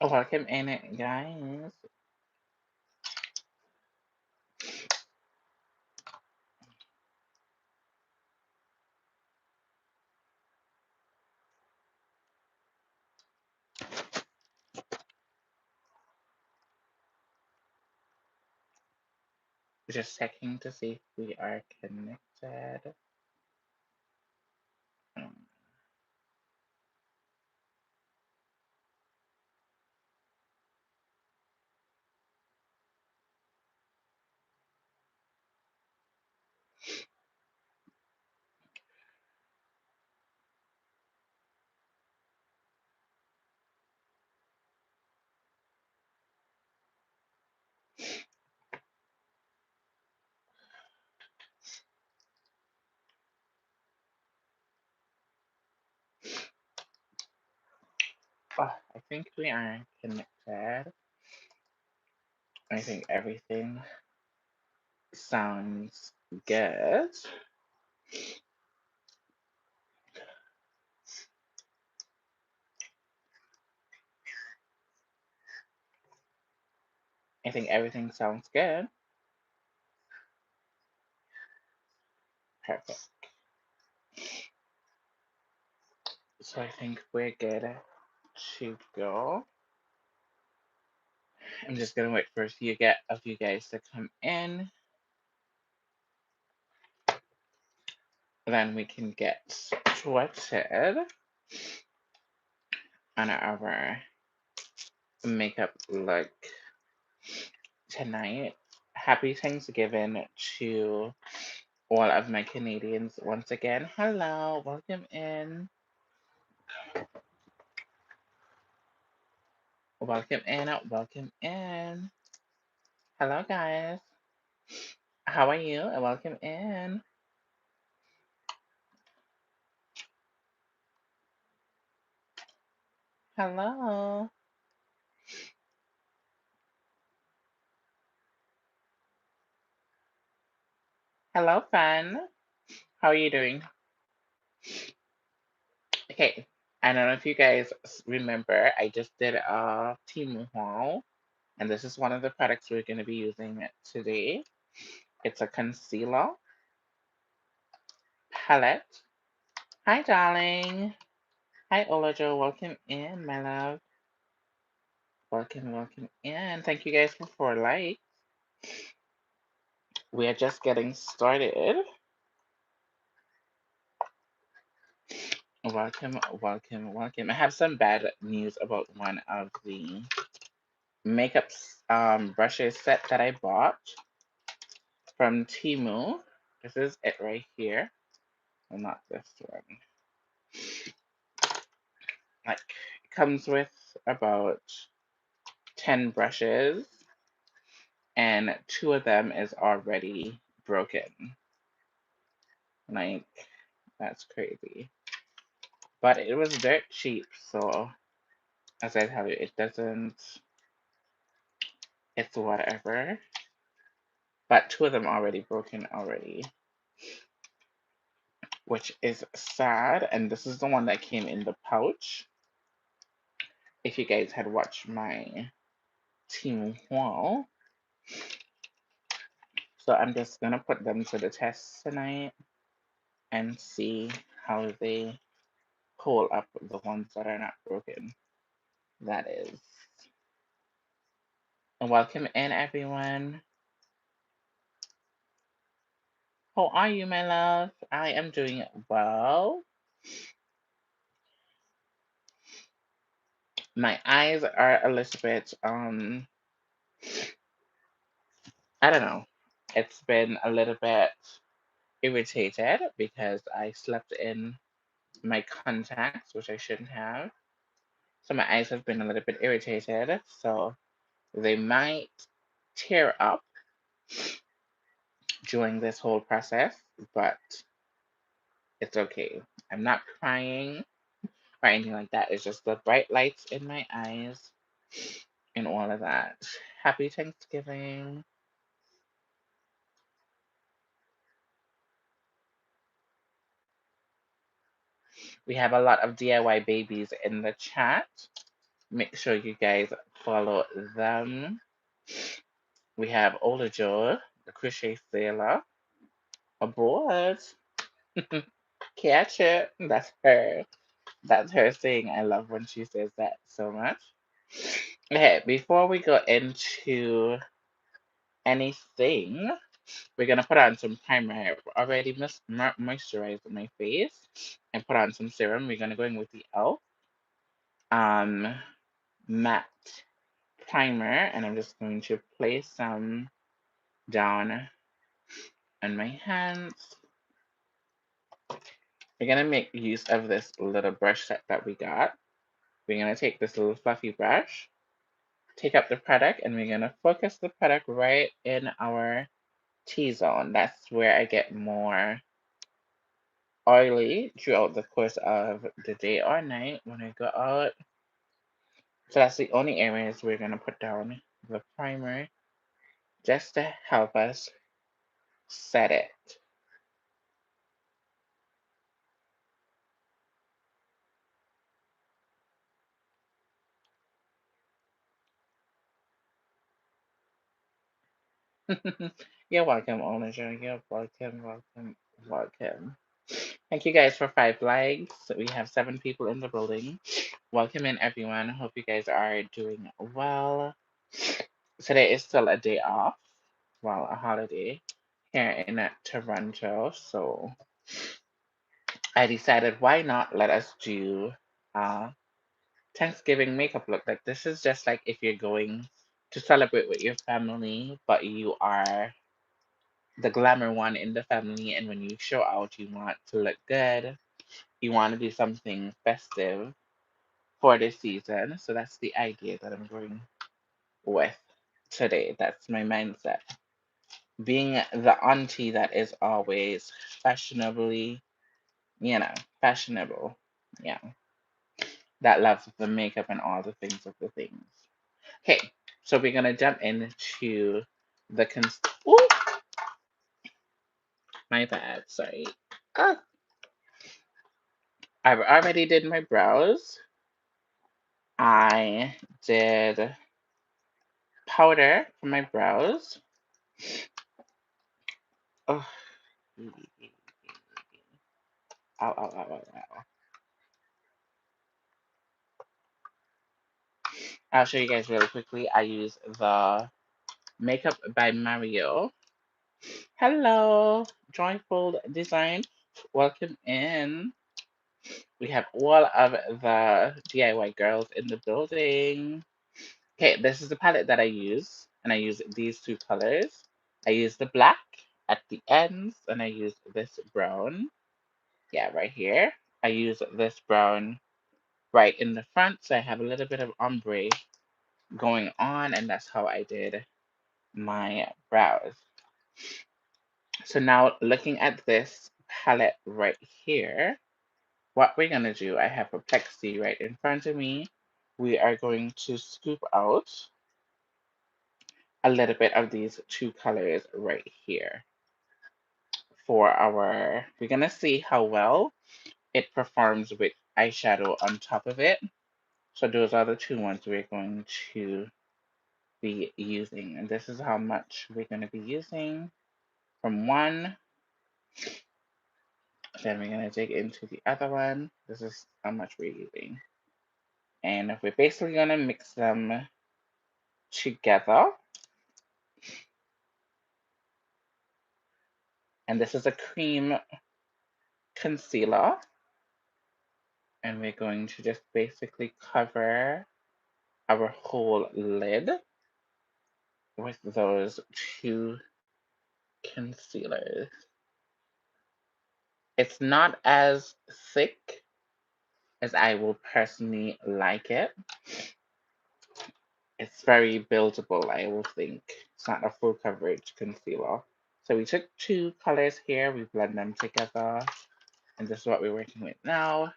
Welcome in, guys. Just checking to see if we are connected. Um, I think we are connected. I think everything sounds good. I think everything sounds good. Perfect. So I think we're good to go. I'm just gonna wait for a few guys to come in, then we can get started on our makeup look tonight. Happy Thanksgiving to all of my Canadians once again. Hello, welcome in. Welcome in, welcome in. Hello, guys. How are you? Welcome in. Hello. Hello, fun. How are you doing? Okay. I don't know if you guys remember, I just did a Temu haul, and this is one of the products we're going to be using today. It's a concealer palette. Hi, darling. Hi, Olajo. Welcome in, my love. Welcome, welcome in. Thank you guys for 4 likes. We are just getting started. Welcome, welcome, welcome. I have some bad news about one of the makeup brushes set that I bought from Temu. This is it right here. Well, not this one. Like, it comes with about 10 brushes, and 2 of them is already broken. Like, that's crazy. But it was dirt cheap, so as I tell you, it doesn't, it's whatever. But 2 of them already broken already, which is sad. And this is the one that came in the pouch. If you guys had watched my team haul. So I'm just gonna put them to the test tonight and see how they hold up the ones that are not broken. That is. And welcome in, everyone. How are you, my love? I am doing well. My eyes are a little bit, I don't know. It's been a little bit irritated because I slept in my contacts, which I shouldn't have. So my eyes have been a little bit irritated. So they might tear up during this whole process, but it's okay. I'm not crying or anything like that. It's just the bright lights in my eyes and all of that. Happy Thanksgiving. We have a lot of DIY babies in the chat. Make sure you guys follow them. We have Ola Joe, the crochet sailor, aboard. Catch it. That's her. That's her saying. I love when she says that so much. Okay, before we go into anything, we're gonna put on some primer. I've already moisturized my face and put on some serum. We're gonna go in with the e.l.f. um matte primer, and I'm just going to place some down on my hands. We're gonna make use of this little brush set that we got. We're gonna take this little fluffy brush, take up the product, and we're gonna focus the product right in our T-zone. That's where I get more oily throughout the course of the day or night when I go out. So that's the only areas we're gonna put down the primer just to help us set it. You're welcome, Onager. You're welcome, welcome, welcome. Thank you guys for 5 likes. We have 7 people in the building. Welcome in, everyone. Hope you guys are doing well. Today is still a day off, well, a holiday here in Toronto. So I decided why not let us do Thanksgiving makeup look. Like this is just like if you're going to celebrate with your family, but you are the glamour one in the family, and when you show out, you want to look good. You want to do something festive for this season. So that's the idea that I'm going with today. That's my mindset. Being the auntie that is always fashionably, fashionable. Yeah, that loves the makeup and all the things of the things. Okay, so we're gonna jump into the Ooh, my bad. Sorry. Ah, I already did my brows. I did powder for my brows. Oh, ow, ow, ow, ow, ow. I'll show you guys really quickly. I use the Makeup by Mario. Hello, Joyful Design. Welcome in. We have all of the DIY girls in the building. Okay, this is the palette that I use, and I use these 2 colors. I use the black at the ends, and I use this brown. Yeah, right here. I use this brown right in the front, so I have a little bit of ombre going on, and that's how I did my brows. So now looking at this palette right here, what we're gonna do, I have Complexion right in front of me. We are going to scoop out a little bit of these 2 colors right here for we're gonna see how well it performs with eyeshadow on top of it. So those are the 2 ones we're going to be using. And this is how much we're going to be using from one. Then we're going to dig into the other one. This is how much we're using. And we're basically going to mix them together. And this is a cream concealer. And we're going to just basically cover our whole lid with those 2 concealers. It's not as thick as I will personally like it. It's very buildable, I will think. It's not a full coverage concealer. So we took 2 colors here, we blend them together, and this is what we're working with now.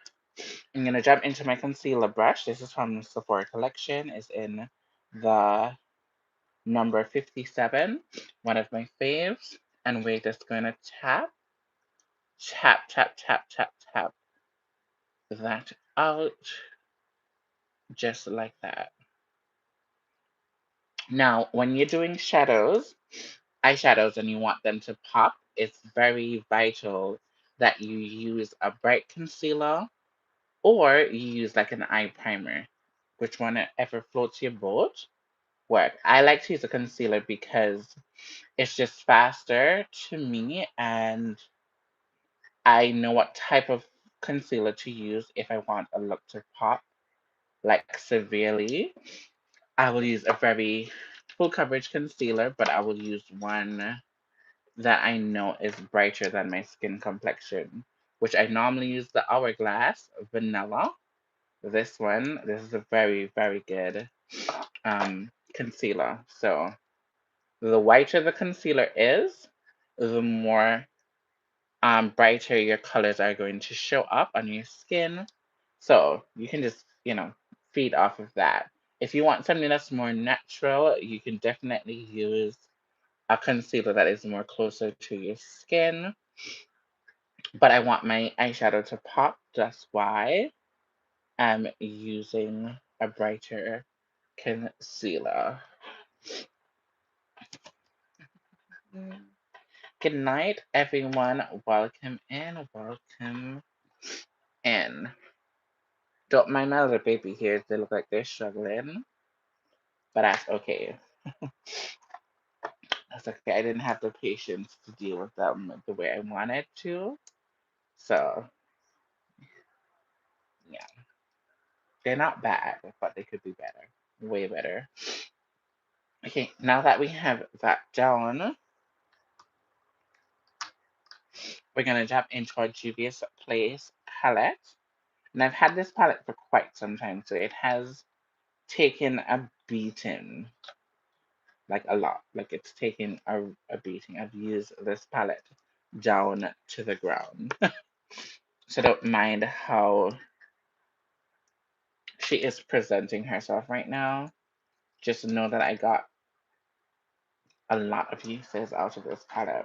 I'm gonna jump into my concealer brush. This is from Sephora Collection. It's in the number 57, one of my faves. And we're just gonna tap, tap, tap, tap, tap, tap that out. just like that. Now, when you're doing eyeshadows, and you want them to pop, it's very vital that you use a bright concealer or you use like an eye primer. Which one ever floats your boat, work. I like to use a concealer because it's just faster to me, and I know what type of concealer to use if I want a look to pop like severely. I will use a very full coverage concealer, but I will use one that I know is brighter than my skin complexion, which I normally use the Hourglass Vanilla. This is a very, very good concealer. So the whiter the concealer is, the more brighter your colors are going to show up on your skin. So you can just, feed off of that. If you want something that's more natural, you can definitely use a concealer that is more closer to your skin. But I want my eyeshadow to pop, that's why I'm using a brighter concealer. Good night, everyone. Welcome in, welcome in. Don't mind my little baby here. They look like they're struggling, but that's okay. That's okay. I didn't have the patience to deal with them the way I wanted to. So, yeah, they're not bad, but they could be better. Way better. Okay, now that we have that down, we're going to jump into our Juvia's Place palette. And I've had this palette for quite some time, so it has taken a beating, like a lot. Like it's taken a beating. I've used this palette down to the ground. So don't mind how she is presenting herself right now. Just know that I got a lot of uses out of this palette.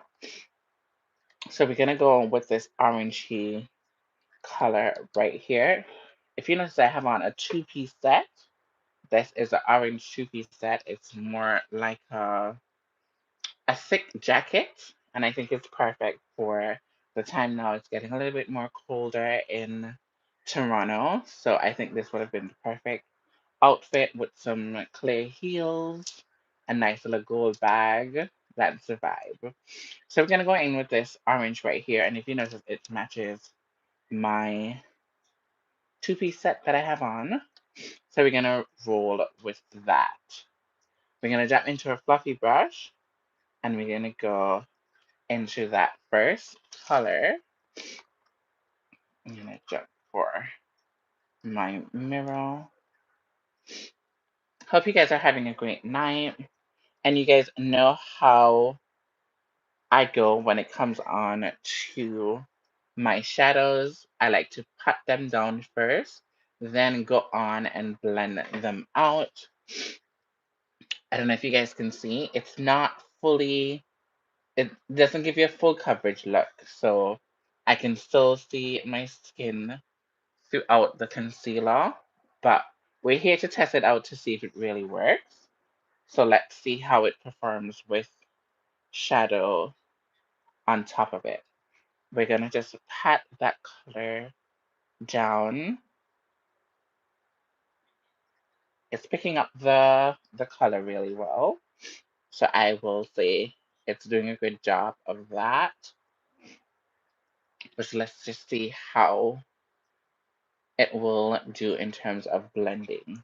So we're gonna go with this orangey color right here. If you notice, I have on a two-piece set. This is an orange two-piece set. It's more like a thick jacket, and I think it's perfect for the time now. It's getting a little bit more colder in Toronto, so I think this would have been the perfect outfit with some clear heels, a nice little gold bag. That's the vibe. So we're gonna go in with this orange right here, and if you notice, it matches my two-piece set that I have on. So we're gonna roll with that. We're gonna jump into a fluffy brush, and we're gonna go into that first color. I'm gonna jump for my mirror. Hope you guys are having a great night. And you guys know how I go when it comes on to my shadows. I like to pat them down first, then go on and blend them out. I don't know if you guys can see, it's not fully, it doesn't give you a full coverage look. So I can still see my skin throughout the concealer, but we're here to test it out to see if it really works. So let's see how it performs with shadow on top of it. We're gonna just pat that color down. It's picking up the color really well. So I will say it's doing a good job of that. But let's just see how it will do in terms of blending.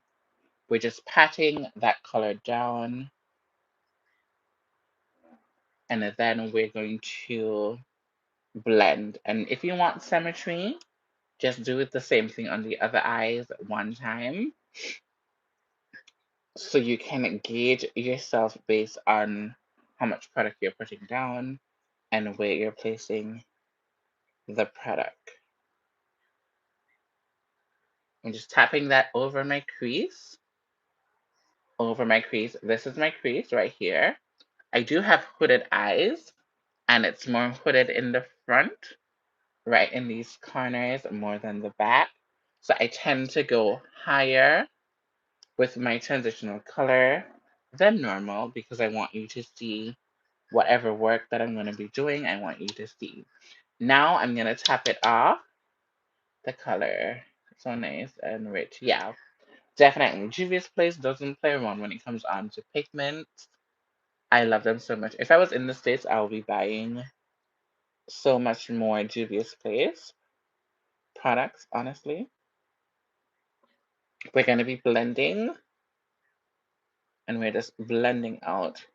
We're just patting that color down, and then we're going to blend. And if you want symmetry, just do it the same thing on the other eyes one time. So you can gauge yourself based on how much product you're putting down and where you're placing the product. I'm just tapping that over my crease. Over my crease. This is my crease right here. I do have hooded eyes, and it's more hooded in the front, right in these corners more than the back. So I tend to go higher with my transitional color than normal because I want you to see whatever work that I'm going to be doing. I want you to see. Now I'm going to tap it off. The color. So nice and rich. Yeah, definitely. Juvia's Place doesn't play around when it comes on to pigments. I love them so much. If I was in the States, I would be buying so much more Juvia's Place products, honestly. We're going to be blending, and we're just blending out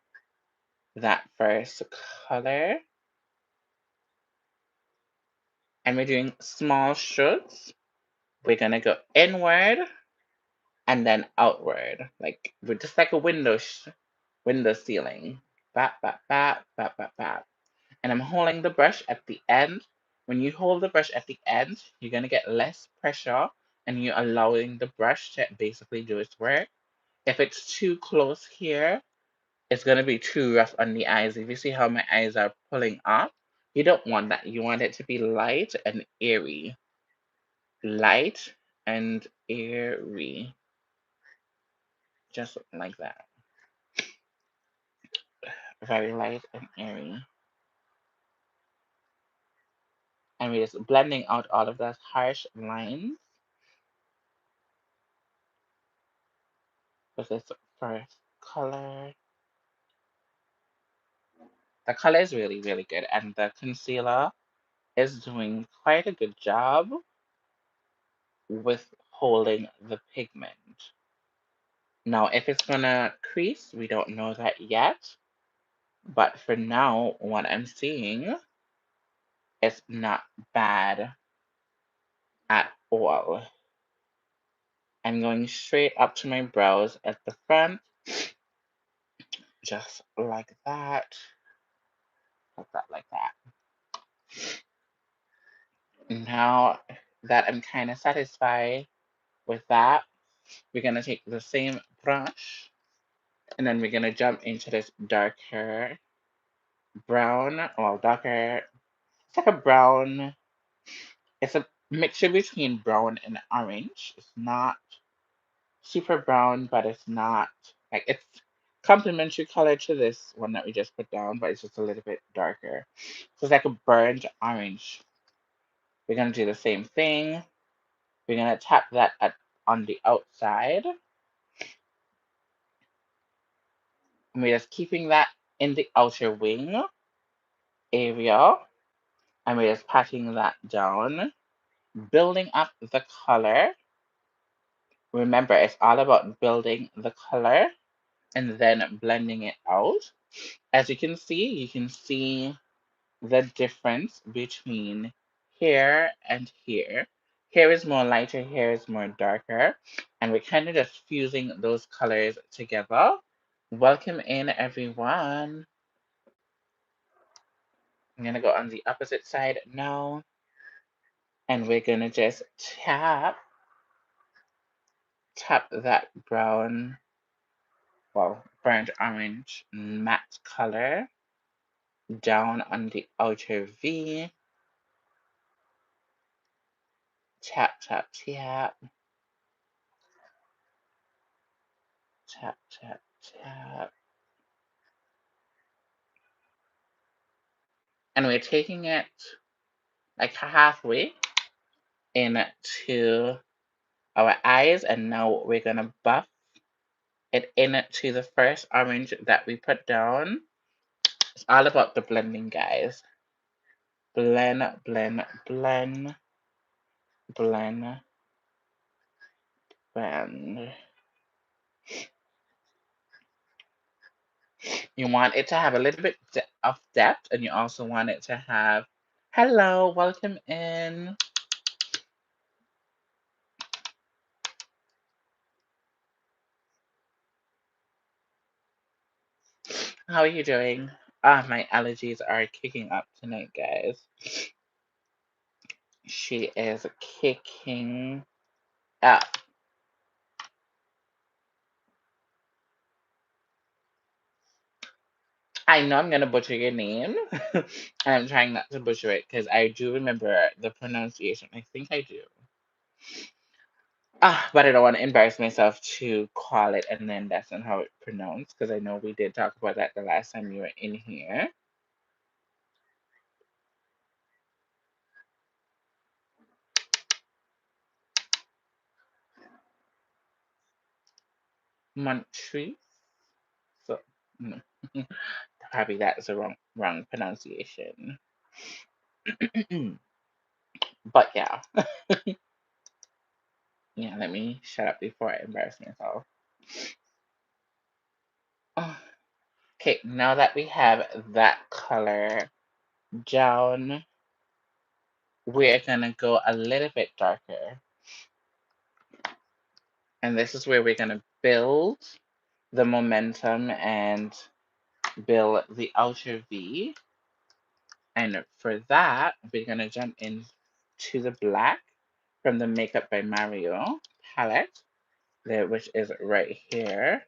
that first color. And we're doing small strokes. We're going to go inward and then outward. Like, we're just like a window ceiling. Bap, bap, bap, bap, bap, bap. And I'm holding the brush at the end. When you hold the brush at the end, you're going to get less pressure and you're allowing the brush to basically do its work. If it's too close here, it's going to be too rough on the eyes. If you see how my eyes are pulling up, you don't want that. You want it to be light and airy. Light and airy. Just like that. Very light and airy. And we're just blending out all of those harsh lines with this first color. The color is really, really good, and the concealer is doing quite a good job with holding the pigment. Now, if it's gonna crease, we don't know that yet, but for now, what I'm seeing is not bad at all. I'm going straight up to my brows at the front, just like that, like that. Now that I'm kind of satisfied with that, we're gonna take the same brush and then we're gonna jump into this darker brown, well, darker, it's like a brown, it's a mixture between brown and orange. It's not super brown, but it's not, like, it's complementary color to this one that we just put down, but it's just a little bit darker. So it's like a burnt orange. We're gonna do the same thing. We're gonna tap that on the outside. And we're just keeping that in the outer wing area. And we're just patting that down, building up the color. Remember, it's all about building the color and then blending it out. As you can see the difference between here and here. Here is more lighter, here is more darker, and we're kind of just fusing those colors together. Welcome in, everyone. I'm gonna go on the opposite side now, and we're gonna just tap that brown, well, burnt orange matte color down on the outer V. Tap, tap, tap. Tap, tap, tap. And we're taking it like halfway into our eyes, and now we're gonna buff it into the first orange that we put down. It's all about the blending, guys. Blend, blend, blend, blend, blend. You want it to have a little bit of depth, and you also want it to have, hello, welcome in. How are you doing? Ah, my allergies are kicking up tonight, guys. She is kicking up. I know I'm gonna butcher your name, and I'm trying not to butcher it because I do remember the pronunciation. I think I do. But I don't want to embarrass myself to call it, and then that's not how it's pronounced, because I know we did talk about that the last time you were in here. Montrese. So, mm, probably that is a wrong pronunciation. But yeah, yeah. Let me shut up before I embarrass myself. Okay, now that we have that color down, we're gonna go a little bit darker, and this is where we're gonna build the momentum and build the outer V. And for that, we're gonna jump into the black from the Makeup by Mario palette, there, which is right here.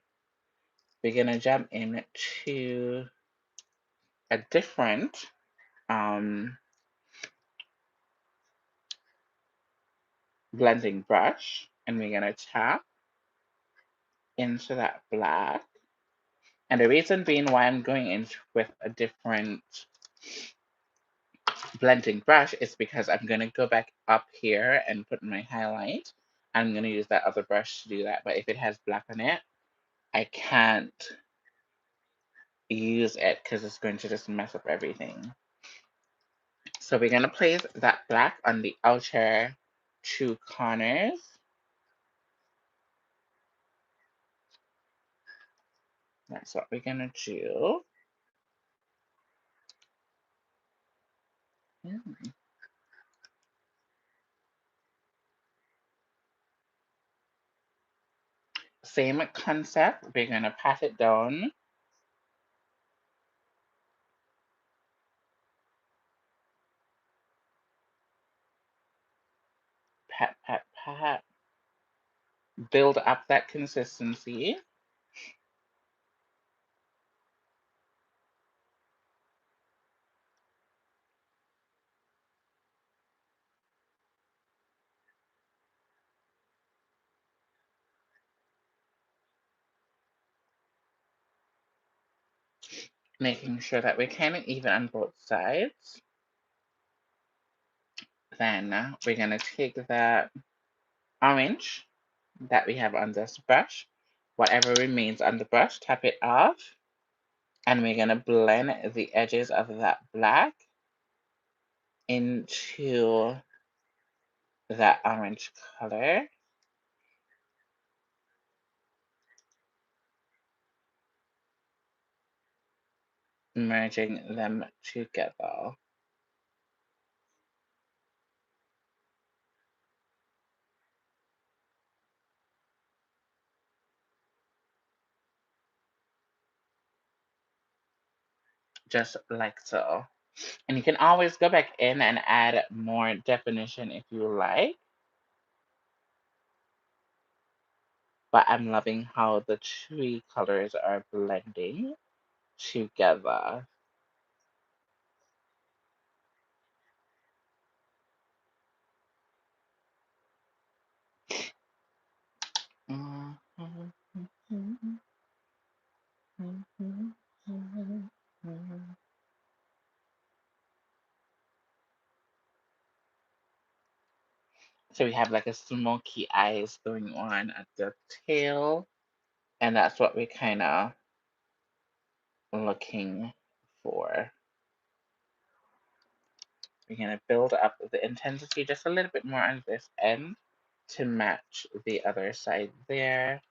We're gonna jump into a different blending brush, and we're gonna tap into that black. And the reason being why I'm going in with a different blending brush is because I'm going to go back up here and put my highlight. I'm going to use that other brush to do that. But if it has black on it, I can't use it because it's going to just mess up everything. So we're going to place that black on the outer two corners. That's what we're going to do. Same concept. We're going to pat it down. Pat, pat, pat. Build up that consistency. Making sure that we're kind of even on both sides. Then we're going to take that orange that we have on this brush, whatever remains on the brush, tap it off, and we're going to blend the edges of that black into that orange color. Merging them together. Just like so. And you can always go back in and add more definition if you like. But I'm loving how the three colors are blending together. So we have like a smoky eyes going on at the tail, and that's what we're kind of looking for. We're going to build up the intensity just a little bit more on this end to match the other side there.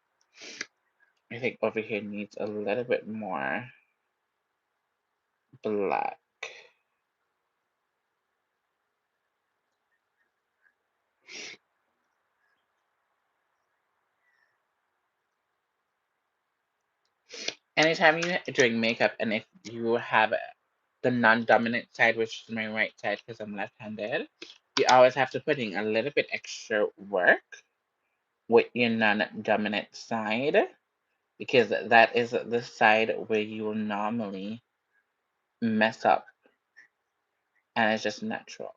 I think over here needs a little bit more black. Anytime you're doing makeup, and if you have the non-dominant side, which is my right side because I'm left-handed, you always have to put in a little bit extra work with your non-dominant side, because that is the side where you will normally mess up, and it's just natural.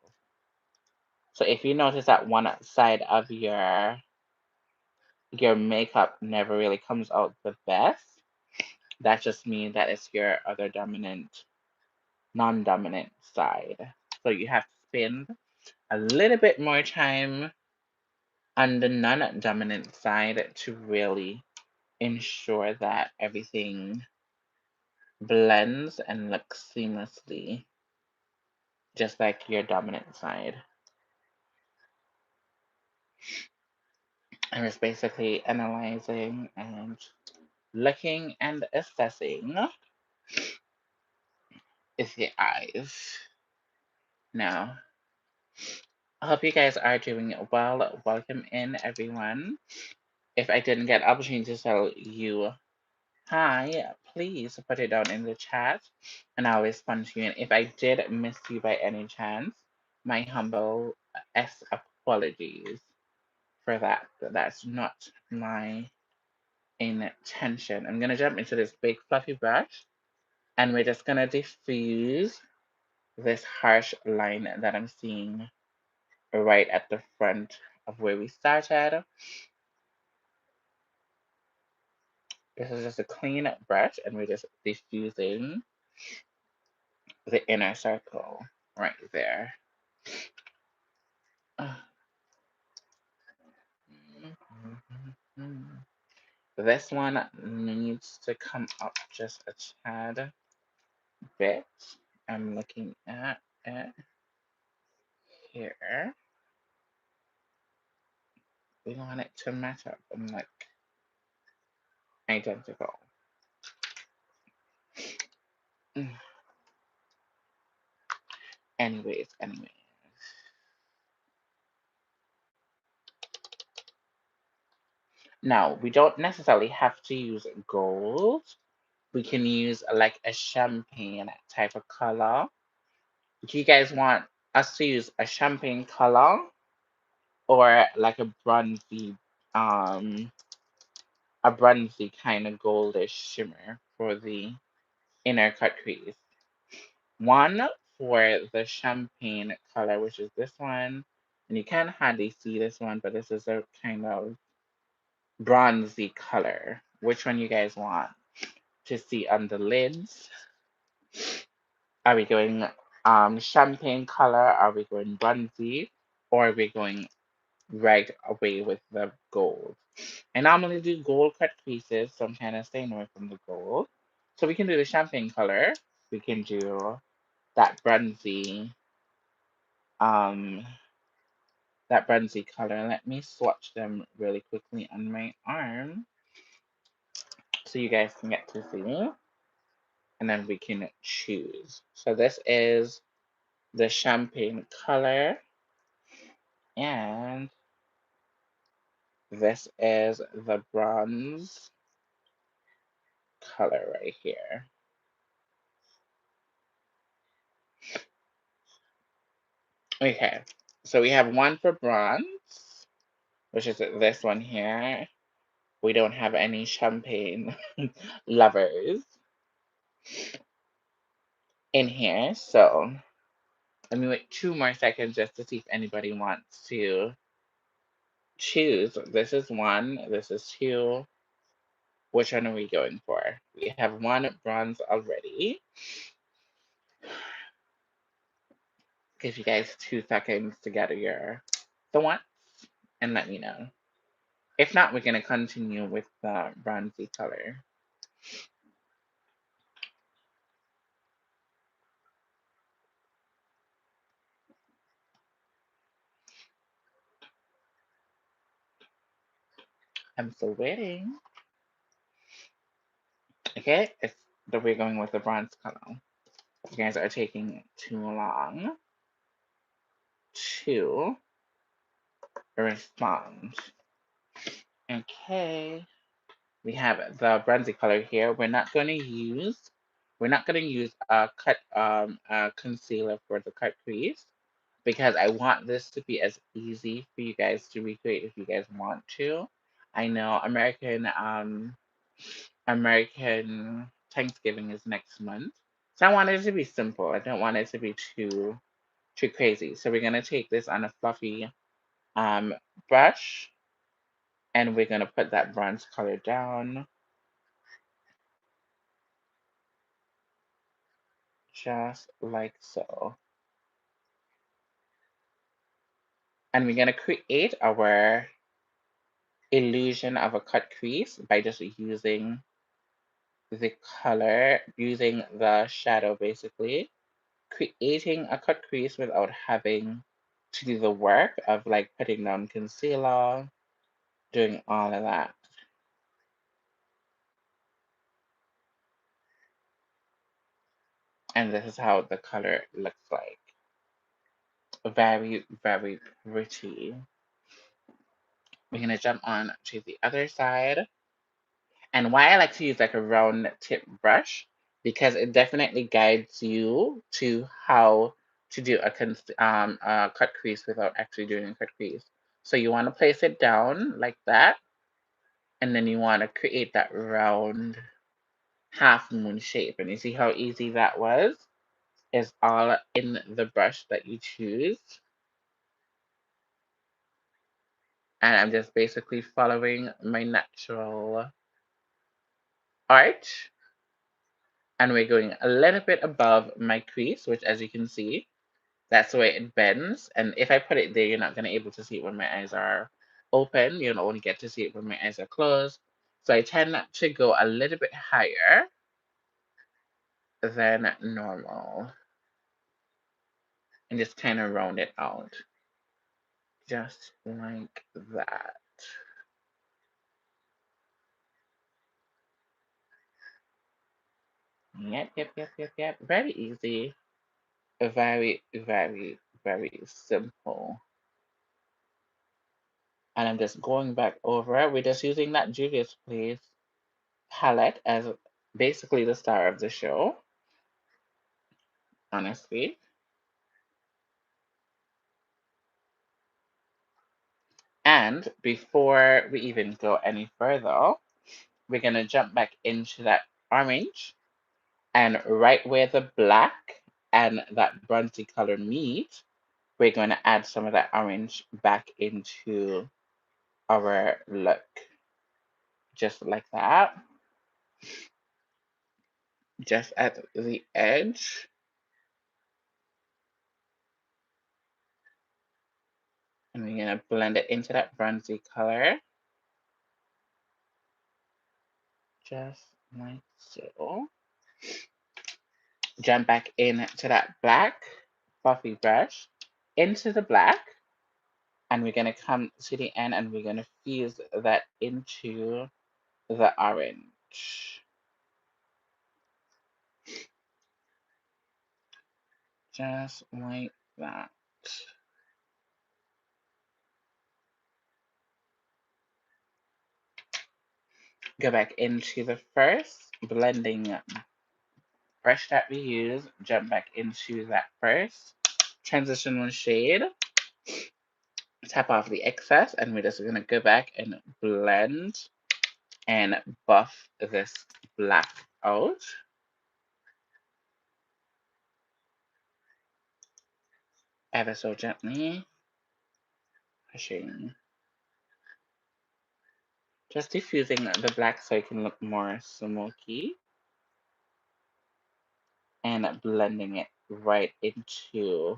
So if you notice that one side of your your makeup never really comes out the best, that just means that it's your other dominant, non-dominant side. So you have to spend a little bit more time on the non-dominant side to really ensure that everything blends and looks seamlessly, just like your dominant side. And it's basically analyzing and looking and assessing is the eyes. Now, I hope you guys are doing well. Welcome in, everyone. If I didn't get opportunity to tell you hi, please put it down in the chat and I'll respond to you. And if I did miss you by any chance, my humble apologies for that. That's not my intention. I'm gonna jump into this big fluffy brush and we're just gonna diffuse this harsh line that I'm seeing right at the front of where we started. This is just a clean brush and we're just diffusing the inner circle right there. This one needs to come up just a tad bit. I'm looking at it here. We want it to match up and look identical. Anyways. Now, we don't necessarily have to use gold. We can use like a champagne type of color. Do you guys want us to use a champagne color or like um, a bronzy kind of goldish shimmer for the inner cut crease? One for the champagne color, which is this one, and you can hardly see this one, but this is a kind of bronzy color. Which one you guys want to see on the lids? Are we going champagne color? Are we going bronzy? Or are we going right away with the gold? I normally do gold cut creases, so I'm kind of staying away from the gold. So we can do the champagne color. We can do that um, bronzy color. Let me swatch them really quickly on my arm so you guys can get to see. And then we can choose. So this is the champagne color. And this is the bronze color right here. Okay, so we have one for bronze, which is this one here. We don't have any champagne lovers in here, so let me wait 2 more seconds just to see if anybody wants to choose. This is one, this is two. Which one are we going for? We have one bronze already. Give you guys 2 seconds to gather your thoughts and let me know. If not, we're going to continue with the bronzy color. I'm still waiting. Okay, it's that we're going with the bronze color. You guys are taking too long to respond. Okay, we have the bronzy color here. We're not going to use a concealer for the cut crease because I want this to be as easy for you guys to recreate if you guys want to. I know American Thanksgiving is next month, so I want it to be simple. I don't want it to be too crazy. So we're gonna take this on a fluffy brush And we're going to put that bronze color down just like so. And we're going to create our illusion of a cut crease by just using the color, using the shadow basically, creating a cut crease without having to do the work of like putting down concealer, doing all of that. And this is how the color looks like. Very, very pretty. We're gonna jump on to the other side. And why I like to use like a round tip brush, because it definitely guides you to how to do a cut crease without actually doing a cut crease. So you want to place it down like that, and then you want to create that round half moon shape. And you see how easy that was? Is all in the brush that you choose. And I'm just basically following my natural arch. And we're going a little bit above my crease, which as you can see, that's the way it bends. And if I put it there, you're not going to be able to see it when my eyes are open. You'll only get to see it when my eyes are closed. So I tend to go a little bit higher than normal and just kind of round it out. Just like that. Yep. Very easy. Very, very, very simple. And I'm just going back over it. We're just using that Juvia's Place palette as basically the star of the show, honestly. And before we even go any further, we're going to jump back into that orange, and right where the black and that bronzy color meet, we're going to add some of that orange back into our look. Just like that. Just at the edge. And we're going to blend it into that bronzy color. Just like so. Jump back into that black fluffy brush, into the black, and we're going to come to the end and we're going to fuse that into the orange. Just like that. Go back into the first blending brush that we use, jump back into that first transitional shade, tap off the excess, and we're just going to go back and blend and buff this black out. Ever so gently, pushing. Just diffusing the black so it can look more smoky. And blending it right into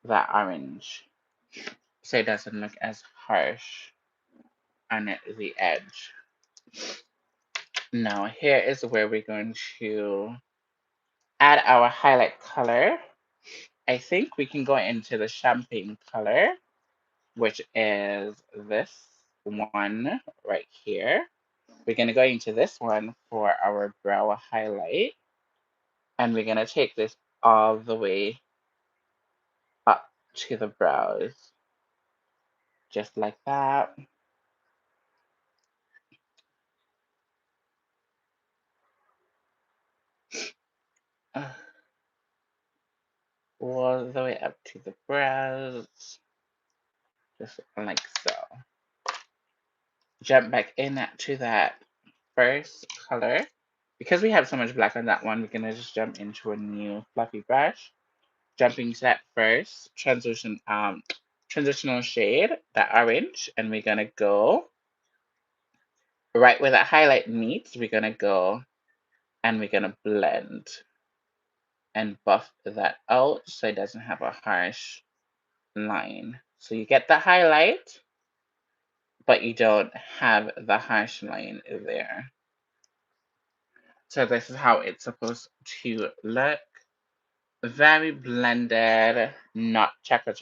the orange so it doesn't look as harsh on the edge. Now here is where we're going to add our highlight color. I think we can go into the champagne color, which is this one right here. We're going to go into this one for our brow highlight. And we're going to take this all the way up to the brows. Just like that. All the way up to the brows. Just like so. Jump back in to that first color. Because we have so much black on that one, we're going to just jump into a new fluffy brush. Jumping to that first transitional shade, that orange, and we're gonna go right where that highlight meets, we're gonna go and we're gonna blend and buff that out so it doesn't have a harsh line. So you get the highlight, but you don't have the harsh line there. So this is how it's supposed to look. Very blended, not chaka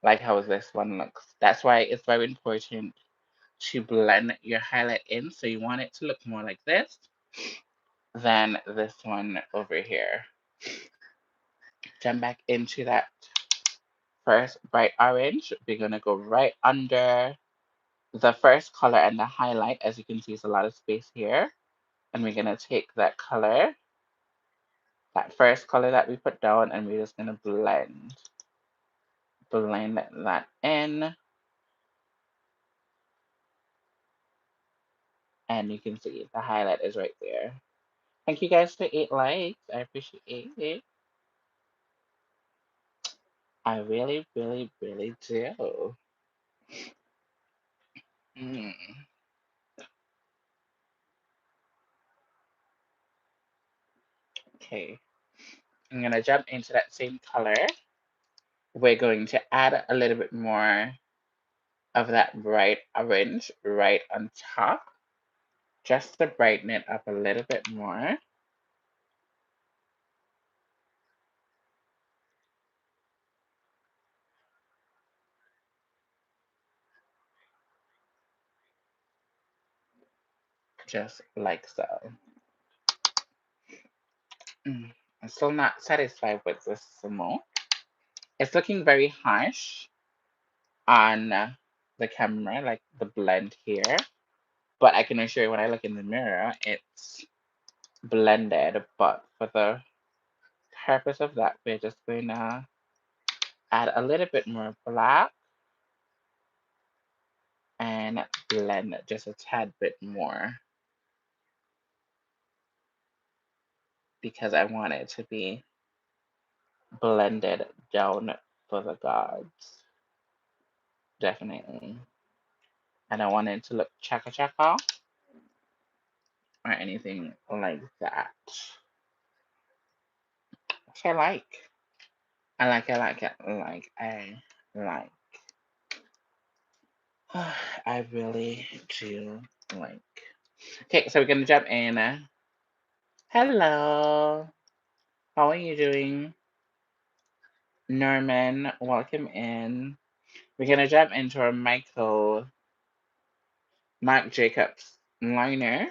like how this one looks. That's why it's very important to blend your highlight in. So you want it to look more like this than this one over here. Jump back into that first bright orange. We're going to go right under the first color and the highlight. As you can see, there's a lot of space here. And we're going to take that color, that first color that we put down, and we're just going to blend that in. And you can see the highlight is right there. Thank you guys for 8 likes. I appreciate it. I really, really, really do. Mm. Okay, I'm gonna jump into that same color. We're going to add a little bit more of that bright orange right on top, just to brighten it up a little bit more. Just like so. I'm still not satisfied with this smoke. It's looking very harsh on the camera, like the blend here. But I can assure you when I look in the mirror, it's blended. But for the purpose of that, we're just going to add a little bit more black and blend just a tad bit more because I want it to be blended down for the gods. Definitely. I don't want it to look chaka or anything like that. Which I like. I like. I really do like. Okay, so we're gonna jump in. Hello. How are you doing? Norman, welcome in. We're gonna jump into our Marc Jacobs liner.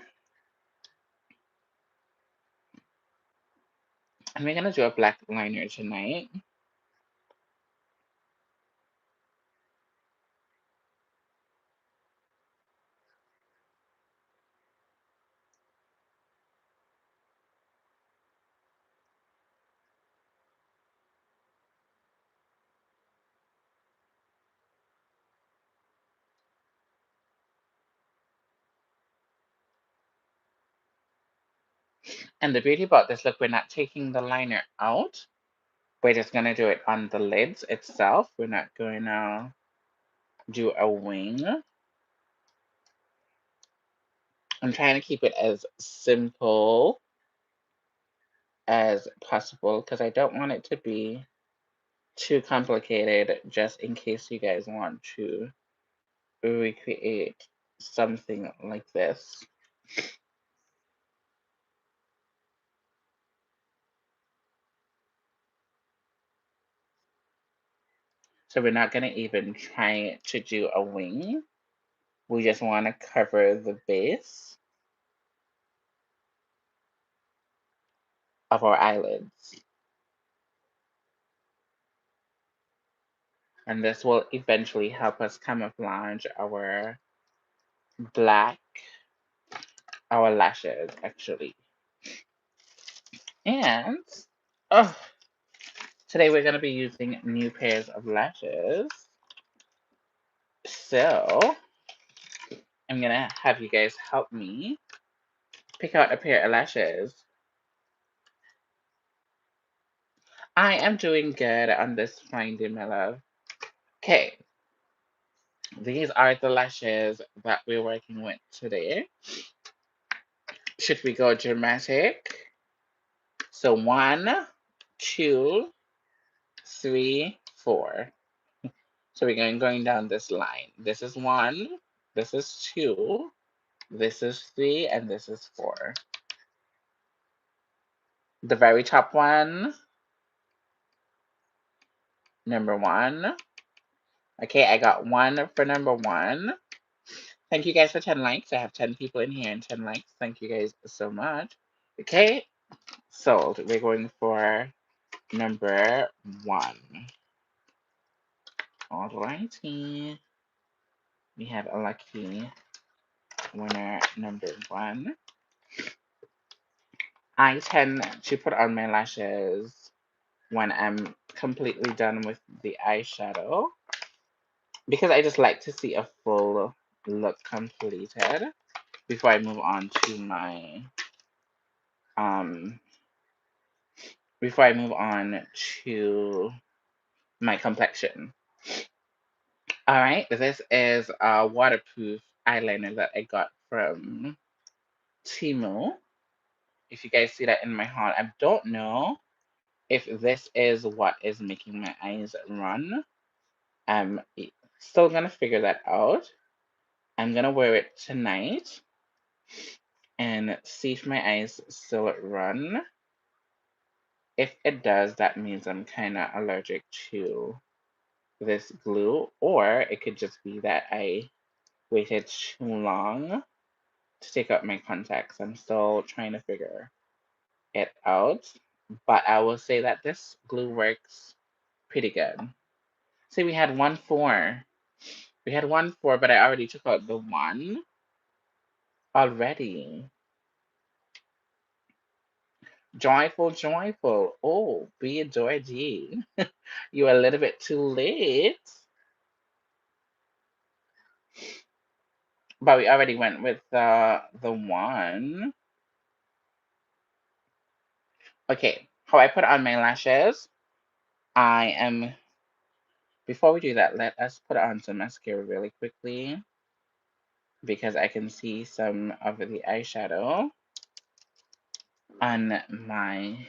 And we're gonna do a black liner tonight. And the beauty about this, look, we're not taking the liner out. We're just gonna do it on the lids itself. We're not going to do a wing. I'm trying to keep it as simple as possible because I don't want it to be too complicated just in case you guys want to recreate something like this. So we're not going to even try to do a wing. We just want to cover the base of our eyelids. And this will eventually help us camouflage our black, our lashes actually. And oh, today we're going to be using new pairs of lashes. So I'm going to have you guys help me pick out a pair of lashes. I am doing good on this finding, my love. Okay, these are the lashes that we're working with today. Should we go dramatic? So 1, 2, 3, 4. So we're going down this line. This is 1, this is 2, this is 3, and this is 4. The very top one, number 1. Okay, I got 1 for number 1. Thank you guys for 10 likes. I have 10 people in here and 10 likes. Thank you guys so much. Okay, sold. We're going for number 1. Alrighty. We have a lucky winner number 1. I tend to put on my lashes when I'm completely done with the eyeshadow because I just like to see a full look completed before I move on to my um before I move on to my complexion. All right, this is a waterproof eyeliner that I got from Temu. If you guys see that in my haul, I don't know if this is what is making my eyes run. I'm still gonna figure that out. I'm gonna wear it tonight and see if my eyes still run. If it does, that means I'm kind of allergic to this glue, or it could just be that I waited too long to take out my contacts. I'm still trying to figure it out, but I will say that this glue works pretty good. See, we had 1 4. We had 1 4, but I already took out the 1 already. Joyful, joyful. Oh, be a Georgie. You're a little bit too late. But we already went with the 1. Okay, how I put on my lashes. I am, before we do that, let us put on some mascara really quickly because I can see some of the eyeshadow on my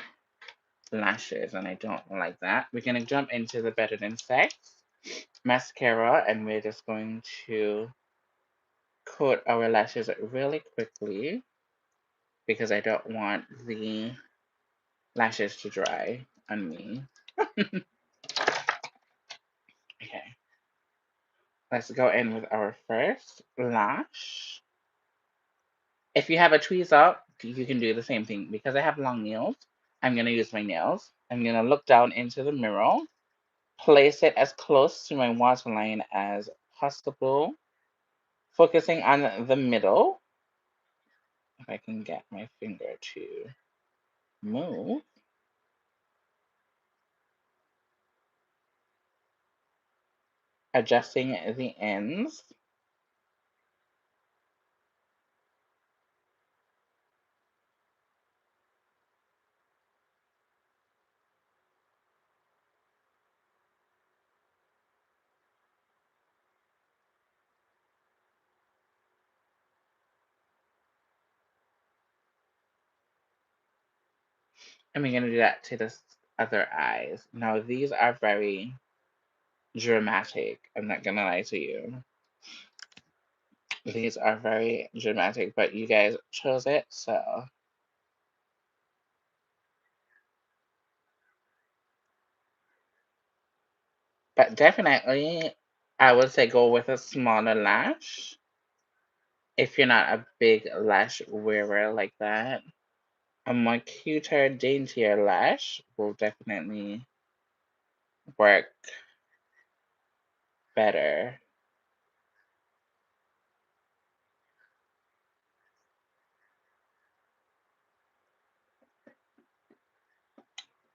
lashes and I don't like that. We're going to jump into the Better Than Sex mascara and we're just going to coat our lashes really quickly because I don't want the lashes to dry on me. Okay, let's go in with our first lash. If you have a tweezer, you can do the same thing. Because I have long nails, I'm going to use my nails. I'm going to look down into the mirror, place it as close to my waterline as possible, focusing on the middle. If I can get my finger to move. Adjusting the ends. And we're going to do that to the other eyes. Now, these are very dramatic. I'm not going to lie to you. These are very dramatic, but you guys chose it, so. But definitely, I would say go with a smaller lash if you're not a big lash wearer like that. A more cuter, daintier lash will definitely work better.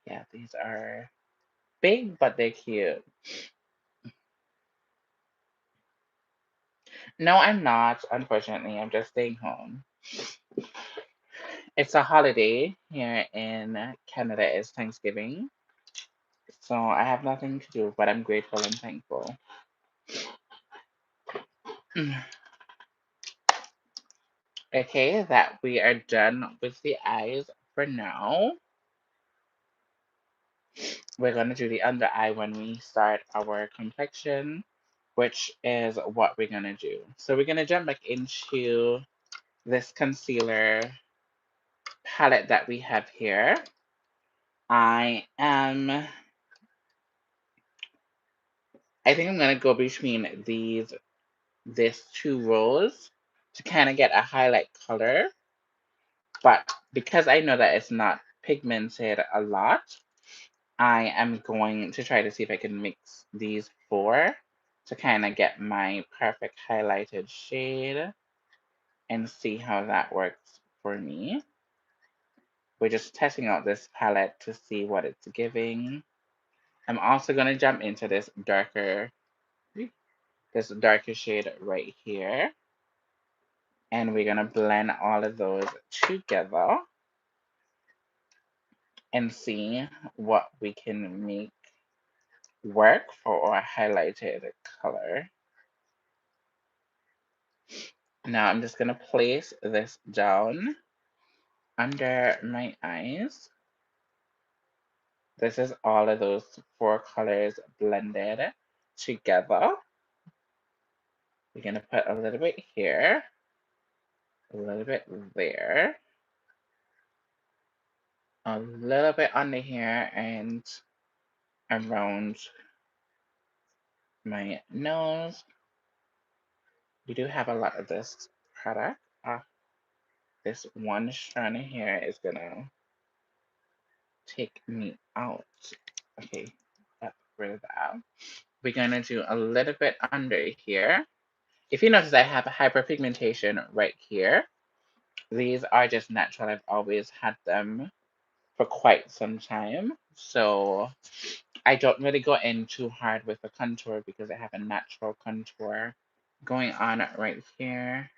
Yeah, these are big, but they're cute. No, I'm not, unfortunately. I'm just staying home. It's a holiday here in Canada. It's Thanksgiving. So I have nothing to do, but I'm grateful and thankful. Okay, that we are done with the eyes for now. We're going to do the under eye when we start our complexion, which is what we're going to do. So we're going to jump back into this concealer palette that we have here. I think I'm going to go between these two rows to kind of get a highlight color. But because I know that it's not pigmented a lot, I am going to try to see if I can mix these four to kind of get my perfect highlighted shade and see how that works for me. We're just testing out this palette to see what it's giving. I'm also going to jump into this darker shade right here. And we're going to blend all of those together and see what we can make work for our highlighted color. Now I'm just going to place this down under my eyes. This is all of those four colors blended together. We're going to put a little bit here, a little bit there, a little bit under here, and around my nose. We do have a lot of this product. This one strand here is going to take me out. Okay, that's rid of that. We're going to do a little bit under here. If you notice, I have a hyperpigmentation right here. These are just natural. I've always had them for quite some time. So I don't really go in too hard with the contour because I have a natural contour going on right here.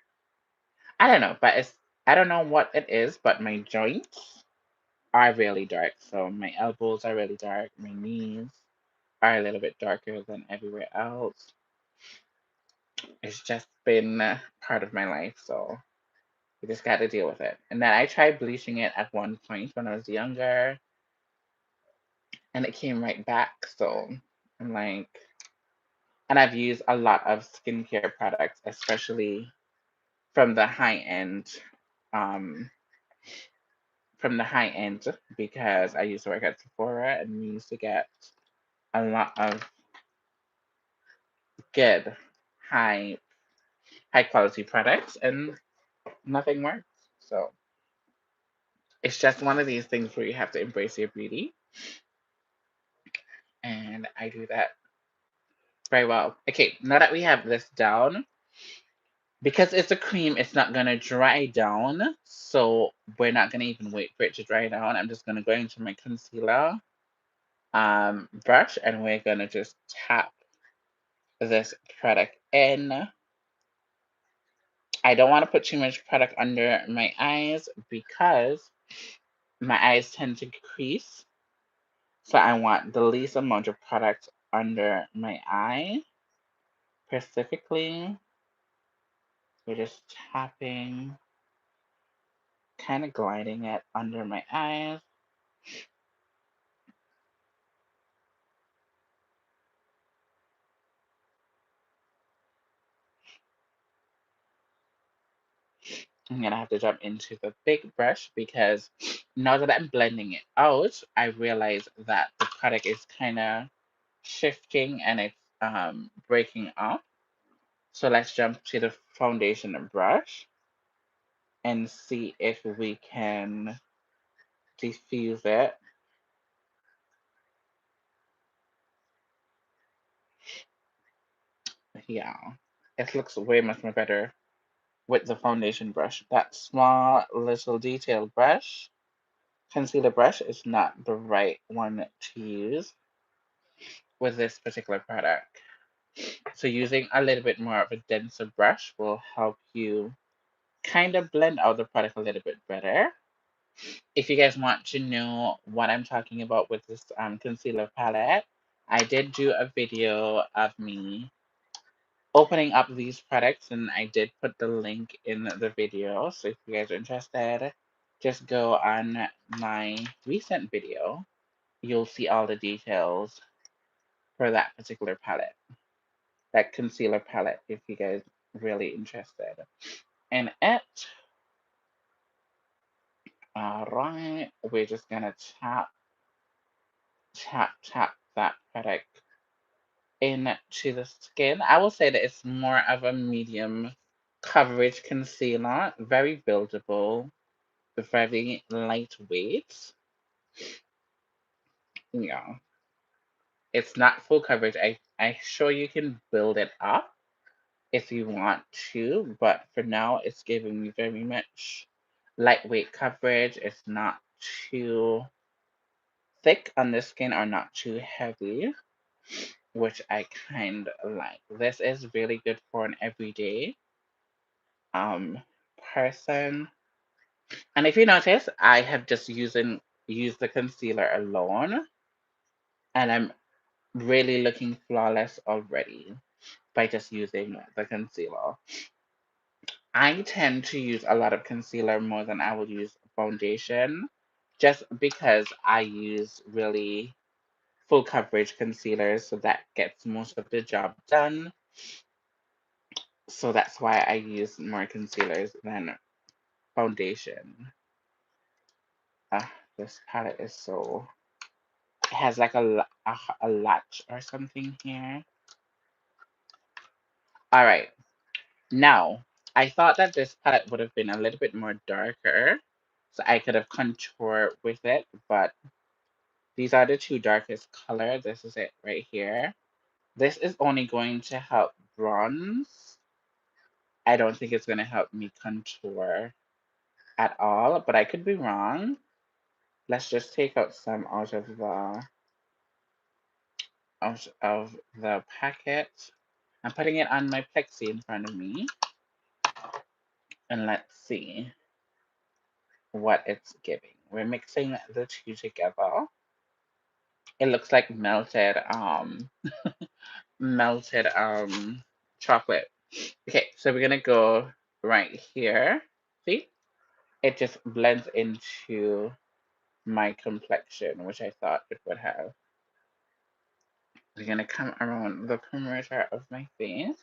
I don't know, but I don't know what it is, but my joints are really dark. So my elbows are really dark. My knees are a little bit darker than everywhere else. It's just been part of my life, so we just got to deal with it. And then I tried bleaching it at one point when I was younger, and it came right back. So I'm like, and I've used a lot of skincare products, especially from the high end, um, from the high end, because I used to work at Sephora and we used to get a lot of good high high quality products, and nothing works. So it's just one of these things where you have to embrace your beauty, and I do that very well. Okay, now that we have this down, because it's a cream, it's not gonna dry down, so we're not gonna even wait for it to dry down. I'm just gonna go into my concealer brush, and we're gonna just tap this product in. I don't want to put too much product under my eyes because my eyes tend to crease. So I want the least amount of product under my eye. Specifically, we're just tapping, kind of gliding it under my eyes. I'm gonna have to jump into the big brush because now that I'm blending it out, I realize that the product is kind of shifting and it's breaking up. So let's jump to the foundation brush and see if we can diffuse it. Yeah, it looks way much more better with the foundation brush. That small little detail brush, concealer brush, is not the right one to use with this particular product. So using a little bit more of a denser brush will help you kind of blend out the product a little bit better. If you guys want to know what I'm talking about with this concealer palette, I did do a video of me opening up these products, and I did put the link in the video. So if you guys are interested, just go on my recent video. You'll see all the details for that particular palette, that concealer palette, if you guys really interested in it. All right, we're just gonna tap that product into the skin. I will say that it's more of a medium coverage concealer, very buildable, very lightweight. Yeah, it's not full coverage. I sure you can build it up if you want to, but for now it's giving me very much lightweight coverage. It's not too thick on the skin or not too heavy, which I kind of like. This is really good for an everyday um person. And if you notice, I have just used the concealer alone, and I'm really looking flawless already by just using the concealer. I tend to use a lot of concealer more than I will use foundation, just because I use really full coverage concealers, so that gets most of the job done. So that's why I use more concealers than foundation. This palette is so, it has like a latch or something here. All right, now I thought that this palette would have been a little bit more darker, so I could have contoured with it, but these are the two darkest color. This is it right here. This is only going to help bronze. I don't think it's going to help me contour at all, but I could be wrong. Let's just take out some out of the packet. I'm putting it on my plexi in front of me, and let's see what it's giving. We're mixing the two together. It looks like melted chocolate. Okay, so we're gonna go right here. See? It just blends into my complexion, which I thought it would have. We're gonna come around the perimeter of my face.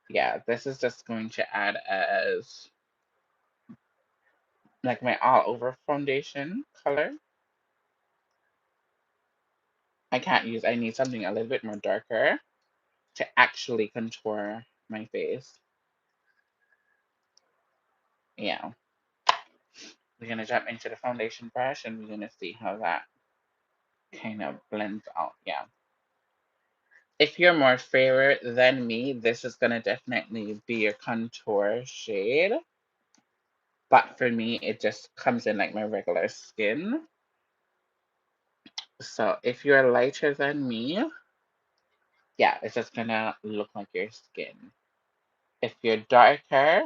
Yeah, this is just going to add as like my all over foundation color. I need something a little bit more darker to actually contour my face. Yeah. We're gonna jump into the foundation brush and we're gonna see how that kind of blends out. Yeah. If you're more fairer than me, this is gonna definitely be your contour shade. But for me, it just comes in like my regular skin. So if you're lighter than me, yeah, it's just gonna look like your skin. If you're darker,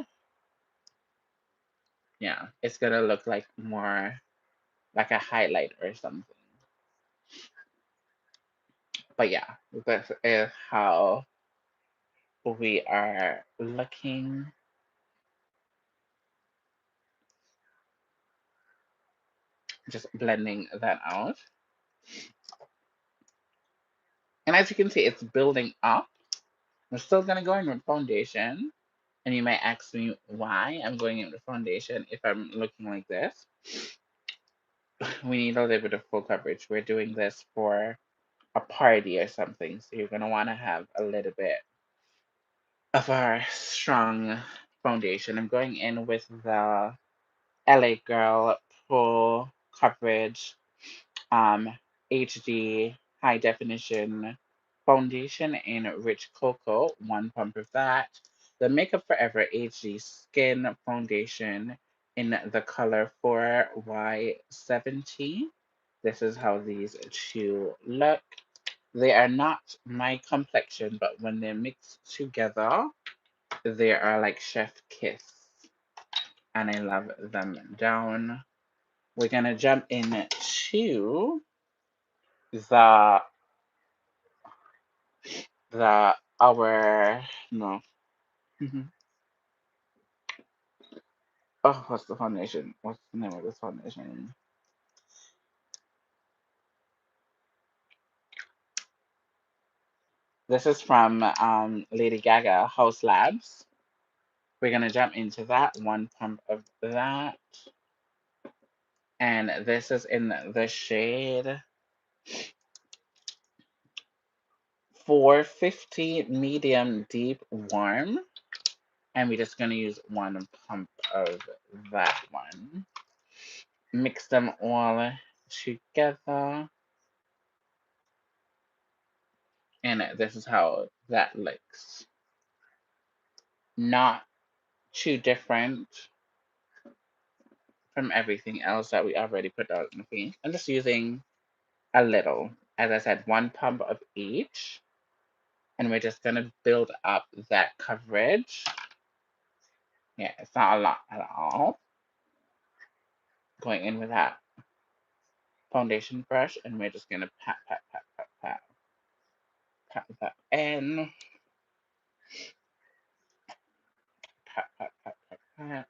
yeah, it's gonna look like more like a highlight or something. But yeah, this is how we are looking. Just blending that out. And as you can see, it's building up. I'm still gonna go in with foundation. And you might ask me why I'm going in with foundation if I'm looking like this. We need a little bit of full coverage. We're doing this for a party or something. So you're gonna wanna have a little bit of our strong foundation. I'm going in with the LA Girl Pro Coverage um, HD High Definition Foundation in Rich Cocoa, one pump of that. The Makeup Forever HD Skin Foundation in the color 4Y70. This is how these two look. They are not my complexion, but when they're mixed together, they are like chef kiss. and I love them down. We're gonna jump into the our no. Oh, what's the foundation? What's the name of this foundation? This is from Lady Gaga House Labs. We're gonna jump into that one pump of that, and this is in the shade 450 medium deep warm, and we're just gonna use one pump of that one. Mix them all together, and this is how that looks. Not too different from everything else that we already put out in the face. I'm just using a little, as I said, one pump of each, and we're just gonna build up that coverage. Yeah, it's not a lot at all. Going in with that foundation brush, and we're just gonna pat, pat, pat, pat, pat, pat that in. Pat, pat, pat, pat, pat.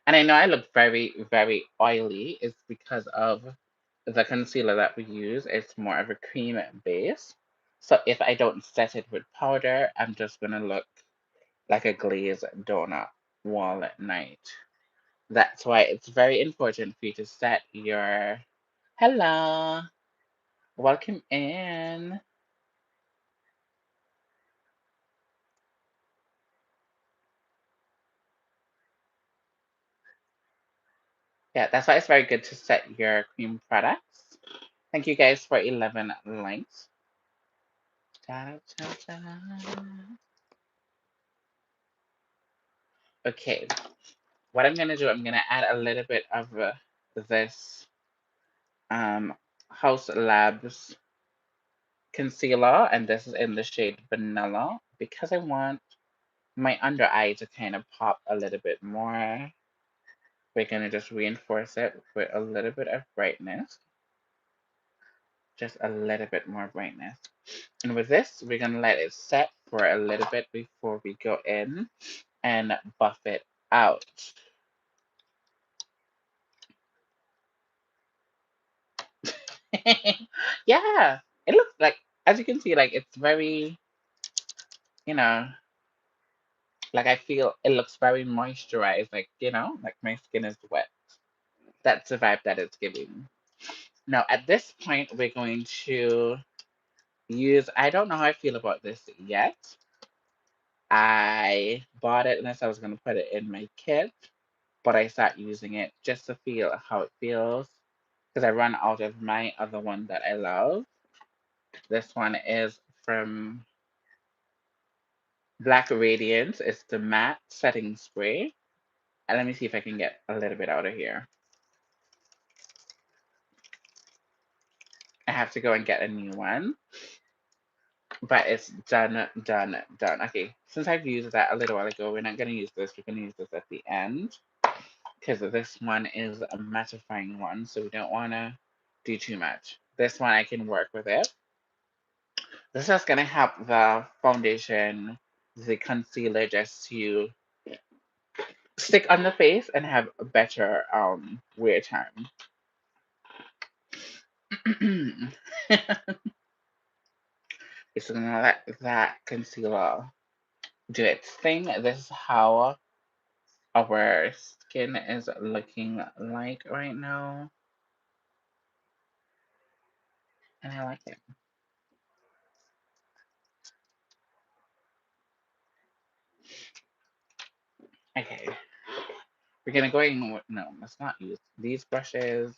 And I know I look very, very oily. It's because of the concealer that we use. It's more of a cream base. So if I don't set it with powder, I'm just gonna look like a glazed donut walnut night. That's why it's very important for you to set your hello, welcome in. Yeah, that's why it's very good to set your cream products. Thank you guys for 11 likes. Da, da, da, da. Okay, what I'm gonna do, I'm gonna add a little bit of this um, House Labs concealer, and this is in the shade Vanilla, because I want my under eye to kind of pop a little bit more. We're gonna just reinforce it with a little bit of brightness, just a little bit more brightness. And with this, we're gonna let it set for a little bit before we go in and buff it out. Yeah, it looks like, as you can see, like it's very, you know, like I feel it looks very moisturized, like, like my skin is wet. That's the vibe that it's giving. Now, at this point, we're going to use, I don't know how I feel about this yet. I bought it and I said I was going to put it in my kit, but I start using it just to feel how it feels because I run out of my other one that I love. This one is from Black Radiance. It's the matte setting spray. And let me see if I can get a little bit out of here. I have to go and get a new one, but it's done, done, done. Okay, since I've used that a little while ago, we're not going to use this. We're going to use this at the end because this one is a mattifying one, so we don't want to do too much. This one, I can work with it. This is going to help the foundation, the concealer, just to stick on the face and have a better wear time. It's going to let that concealer do its thing. This is how our skin is looking like right now. And I like it. Okay. We're gonna go in with, no, let's not use these brushes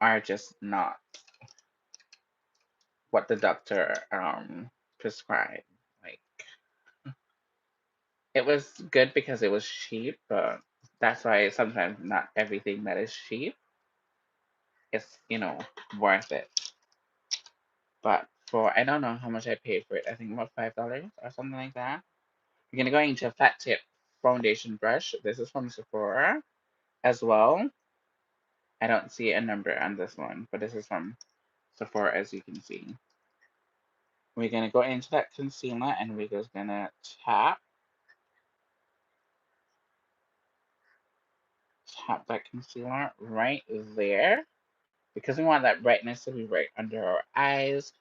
are just not what the doctor prescribed. Like it was good because it was cheap, but that's why sometimes not everything that is cheap is, worth it. But for I don't know how much I paid for it. I think about $5 or something like that. We're gonna go into flat tip foundation brush. This is from Sephora as well. I don't see a number on this one, but this is from Sephora, as you can see. We're going to go into that concealer and we're just going to tap that concealer right there because we want that brightness to be right under our eyes.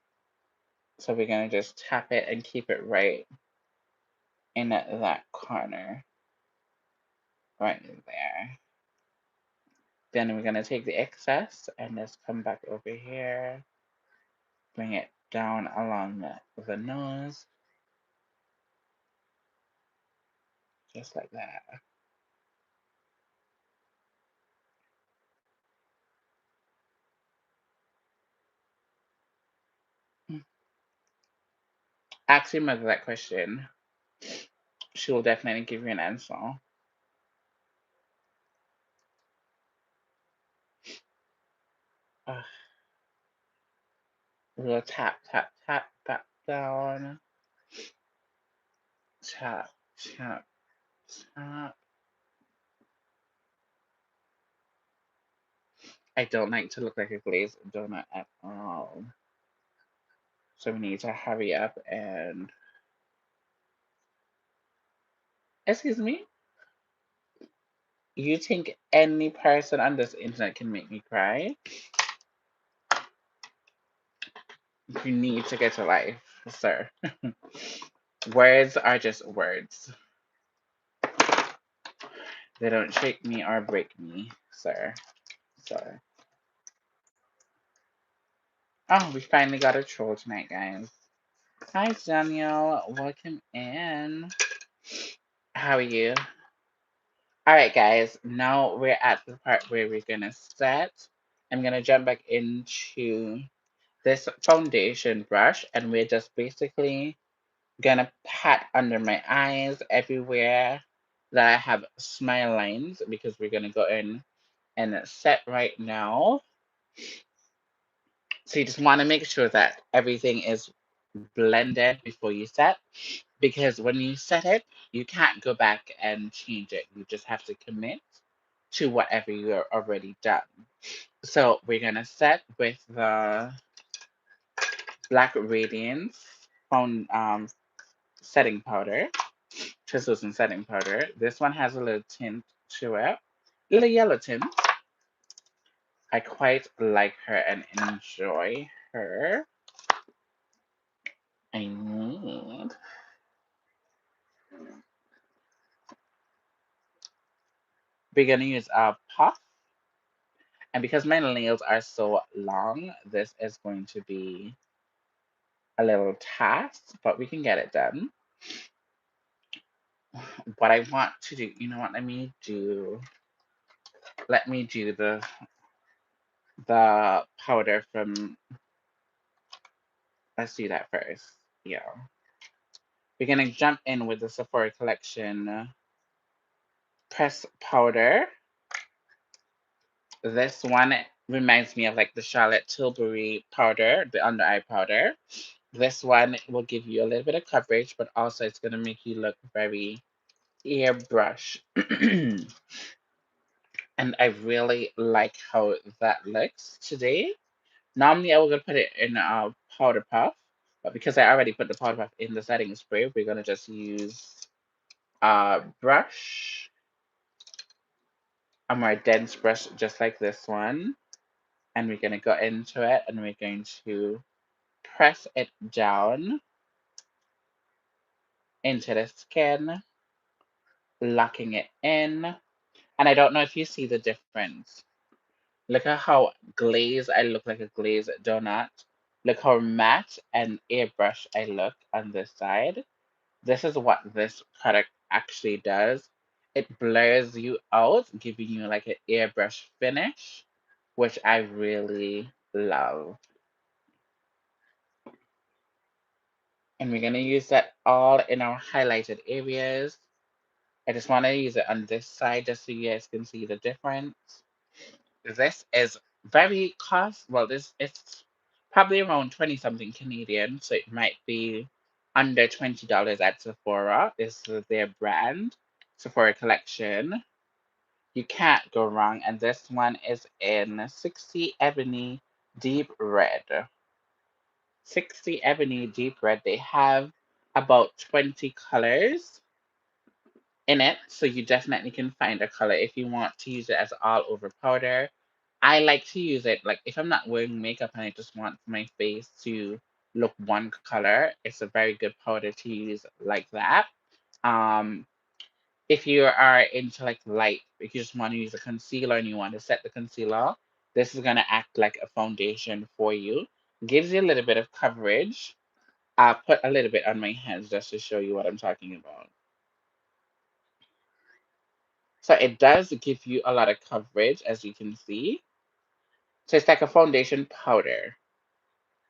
So we're going to just tap it and keep it right in that corner right there. Then we're going to take the excess and just come back over here, bring it down along the nose, just like that. Ask your mother that question. She will definitely give you an answer. We'll tap, tap, tap, tap down. Tap, tap, tap. I don't like to look like a glazed donut at all. So we need to hurry up and... Excuse me? You think any person on this internet can make me cry? You need to get a life, sir. Words are just words. They don't shake me or break me, sir. So, oh, we finally got a troll tonight, guys. Hi, Daniel. Welcome in. How are you? All right, guys. Now we're at the part where we're gonna set. I'm gonna jump back into this foundation brush, and we're just basically gonna pat under my eyes everywhere that I have smile lines because we're gonna go in and set right now. So you just want to make sure that everything is blended before you set, because when you set it, you can't go back and change it. You just have to commit to whatever you're already done. So we're gonna set with the Black Radiance found setting powder, translucent setting powder. This one has a little tint to it, little yellow tint. I quite like her and enjoy her. I need... We're gonna use a puff, and because my nails are so long, this is going to be a little task, but we can get it done. What I want to do, you know what? Let me do the powder from. Let's do that first. Yeah, we're gonna jump in with the Sephora Collection press powder. This one reminds me of like the Charlotte Tilbury powder, the under eye powder. This one will give you a little bit of coverage, but also it's going to make you look very airbrush. And I really like how that looks today. Normally I was going to put it in a powder puff, but because I already put the powder puff in the setting spray, we're going to just use a brush, a more dense brush just like this one. And we're going to go into it and we're going to press it down into the skin, locking it in. And I don't know if you see the difference. Look at how glazed I look, like a glazed donut. Look how matte and airbrush I look on this side. This is what this product actually does. It blurs you out, giving you like an airbrush finish, which I really love. And we're going to use that all in our highlighted areas. I just want to use it on this side just so you guys can see the difference. This is very well, this it's probably around 20 something Canadian, so it might be under $20 at Sephora. This is their brand. Sephora collection. You can't go wrong. And this one is in 60 Ebony Deep Red. 60 Ebony Deep Red. They have about 20 colors in it, so you definitely can find a color if you want to use it as all over powder. I like to use it like if I'm not wearing makeup and I just want my face to look one color, it's a very good powder to use like that. Um, if you are into like light, if you just want to use a concealer and you want to set the concealer, this is gonna act like a foundation for you. Gives you a little bit of coverage. I'll put a little bit on my hands just to show you what I'm talking about. So it does give you a lot of coverage, as you can see. So it's like a foundation powder.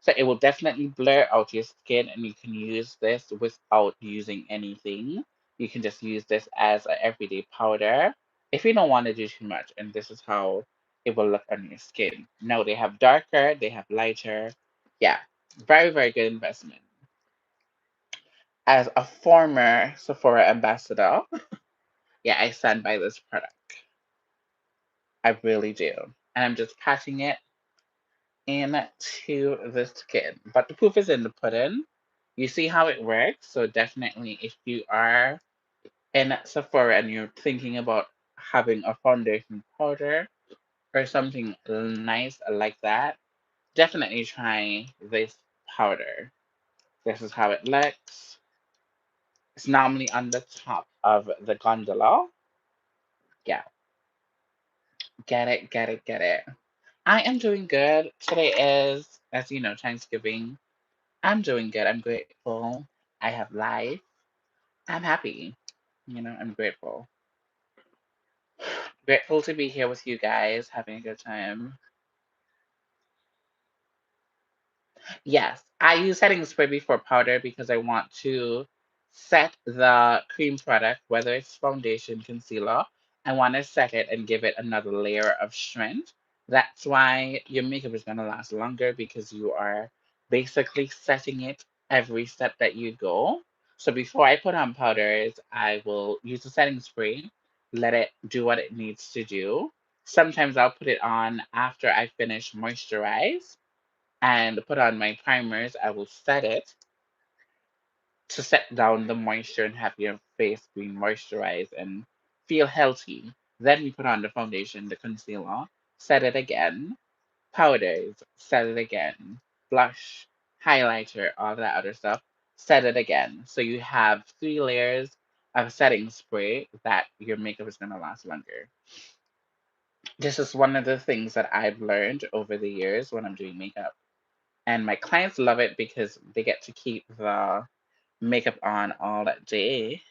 So it will definitely blur out your skin, and you can use this without using anything. You can just use this as an everyday powder if you don't want to do too much, and this is how it will look on your skin. Now they have darker, they have lighter. Yeah, very, very good investment. As a former Sephora ambassador, yeah, I stand by this product. I really do. And I'm just patching it into the skin. But the proof is in the pudding. You see how it works. So definitely if you are in Sephora and you're thinking about having a foundation powder or something nice like that, definitely try this powder. This is how it looks. It's normally on the top of the gondola. Yeah, get it, get it, get it. I am doing good. Today is, as you know, Thanksgiving. I'm doing good. I'm grateful. I have life. I'm happy. I'm grateful. Grateful to be here with you guys, having a good time. Yes, I use setting spray before powder because I want to set the cream product, whether it's foundation, concealer. I want to set it and give it another layer of strength. That's why your makeup is going to last longer because you are basically setting it every step that you go. So before I put on powders, I will use the setting spray, let it do what it needs to do. Sometimes I'll put it on after I finish moisturize and put on my primers. I will set it to set down the moisture and have your face be moisturized and feel healthy. Then we put on the foundation, the concealer, set it again, powders, set it again, blush, highlighter, all that other stuff, set it again. So you have 3 layers of setting spray that your makeup is going to last longer. This is one of the things that I've learned over the years when I'm doing makeup. And my clients love it because they get to keep the makeup on all that day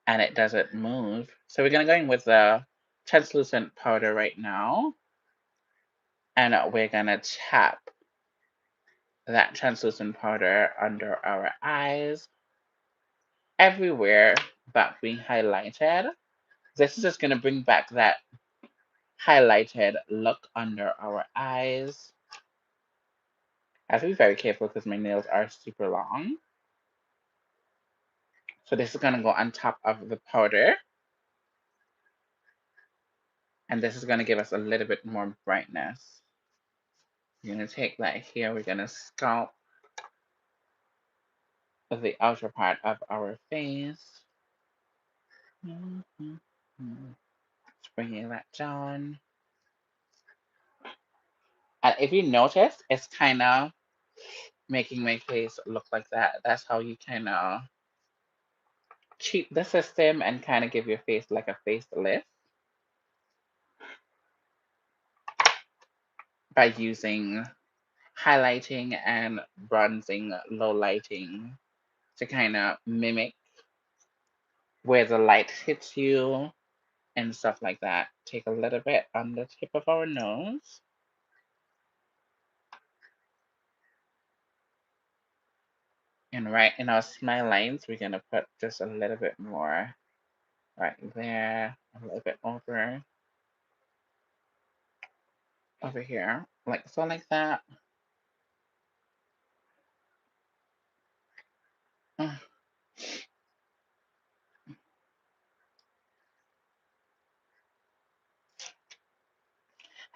and it doesn't move. So we're gonna go in with the translucent powder right now, and we're gonna tap that translucent powder under our eyes, everywhere but being highlighted. This is just gonna bring back that highlighted look under our eyes. I have to be very careful because my nails are super long. So this is gonna go on top of the powder. And this is going to give us a little bit more brightness. We're going to take that here. We're going to sculpt the outer part of our face. Just bringing that down. And if you notice, it's kind of making my face look like that. That's how you kind of cheat the system and kind of give your face like a facelift by using highlighting and bronzing, low lighting to kind of mimic where the light hits you and stuff like that. Take a little bit on the tip of our nose. And right in our smile lines, we're going to put just a little bit more right there, a little bit over here, like so, like that. Mm.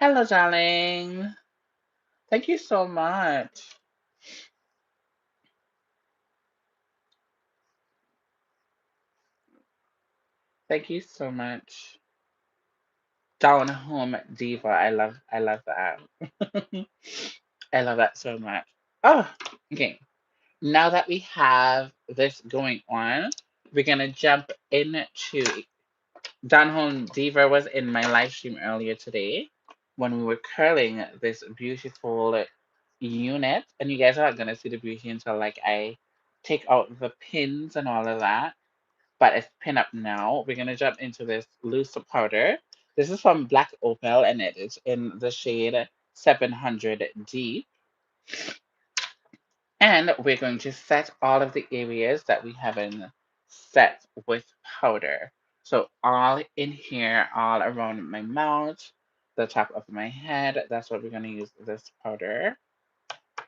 Hello, darling. Thank you so much. Thank you so much. Down home diva. I love that. I love that so much. Oh, okay. Now that we have this going on, we're gonna jump into Down Home Diva was in my live stream earlier today when we were curling this beautiful unit, and you guys are not gonna see the beauty until like I take out the pins and all of that. But it's pin up now. We're gonna jump into this loose powder. This is from Black Opal, and it is in the shade 700D. And we're going to set all of the areas that we haven't set with powder. So all in here, all around my mouth, the top of my head, that's what we're going to use this powder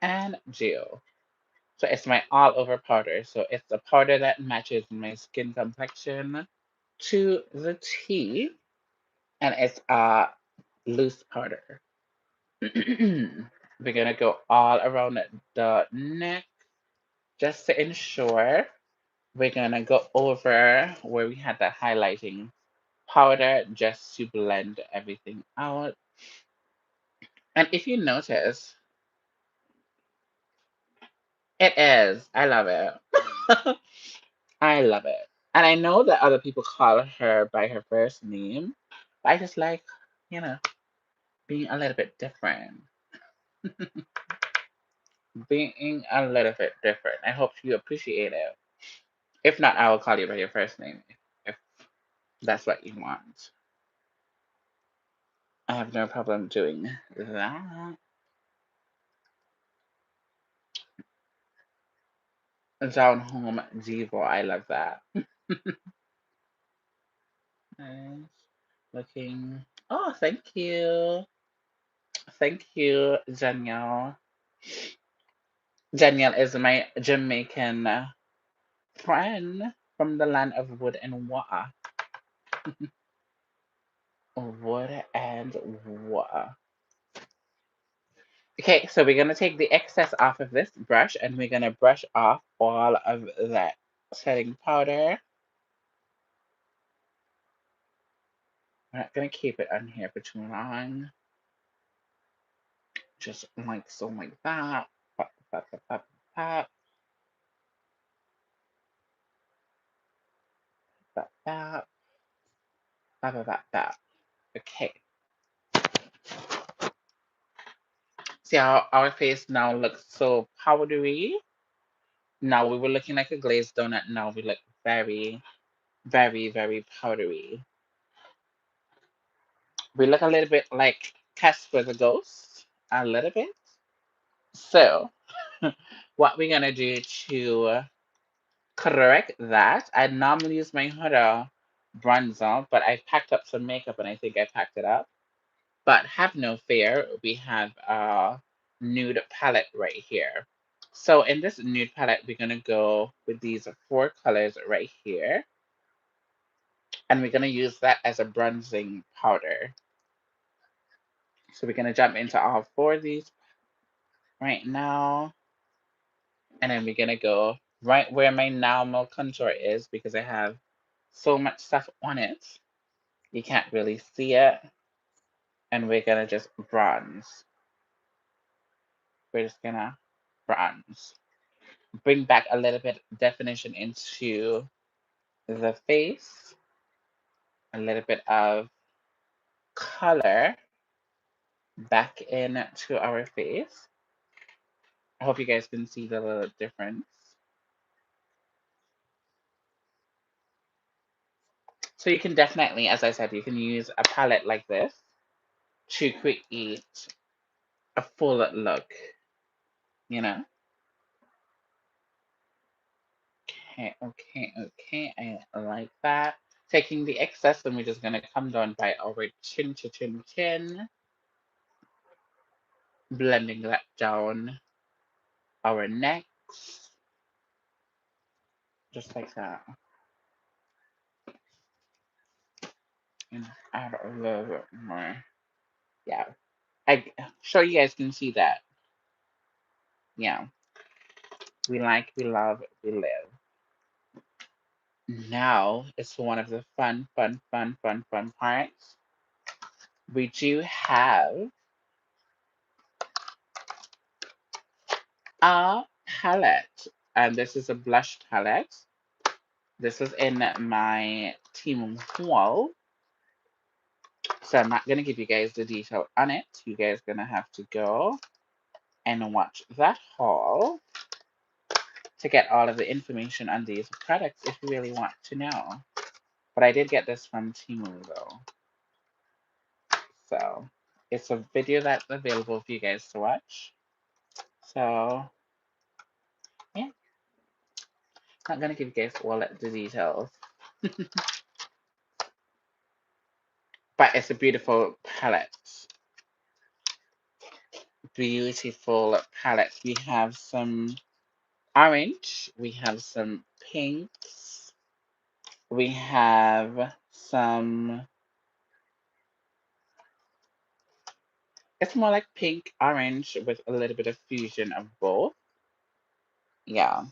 and do. So it's my all over powder. So it's the powder that matches my skin complexion to the T, and it's a loose powder. We're gonna go all around the neck just to ensure. We're gonna go over where we had the highlighting powder just to blend everything out. And if you notice, it is. I love it. I love it. And I know that other people call her by her first name, but I just like, you know, being a little bit different. Being a little bit different. I hope you appreciate it. If not, I will call you by your first name if that's what you want. I have no problem doing that. Down home diva. I love that. Nice. Looking. Oh, thank you. Thank you, Danielle. Danielle is my Jamaican friend from the land of wood and water. Wood and water. Okay, so we're gonna take the excess off of this brush and we're gonna brush off all of that setting powder. We're not gonna keep it on here for too long. Just like so, like that. Pop, pop, pop, pop, pop, pop, pop, pop, pop, pop, pop. Okay. See how our face now looks so powdery? Now we were looking like a glazed donut. Now we look very, very, very powdery. We look a little bit like Casper the Ghost. A little bit. So, what we're gonna do to correct that, I normally use my Huda bronzer, but I packed up some makeup and I think I packed it up. But have no fear, we have a nude palette right here. So in this nude palette, we're gonna go with these four colors right here, and we're gonna use that as a bronzing powder. So we're gonna jump into all four of these right now, and then we're gonna go right where my normal contour is because I have so much stuff on it. You can't really see it, and we're gonna just bronze. We're just gonna bronze. Bring back a little bit definition into the face, a little bit of color back into our face. I hope you guys can see the little difference. So you can definitely, as I said, you can use a palette like this to create a full look, you know? Okay, okay, okay. I like that. Taking the excess, and we're just gonna come down by our chin to chin chin, blending that down our necks, just like that. And add a little bit more. Yeah. I'm sure you guys can see that. Yeah. We like, we love, we live. Now it's one of the fun parts. We do have a palette, and this is a blush palette. This is in my team haul, so I'm not gonna give you guys the detail on it. You guys gonna have to go and watch that haul to get all of the information on these products if you really want to know. But I did get this from Temu though, so it's a video that's available for you guys to watch. So yeah, not gonna give you guys all the details, but it's a beautiful palette. Beautiful palette. We have some orange, we have some pinks, we have some, it's more like pink orange with a little bit of fusion of both. Yeah,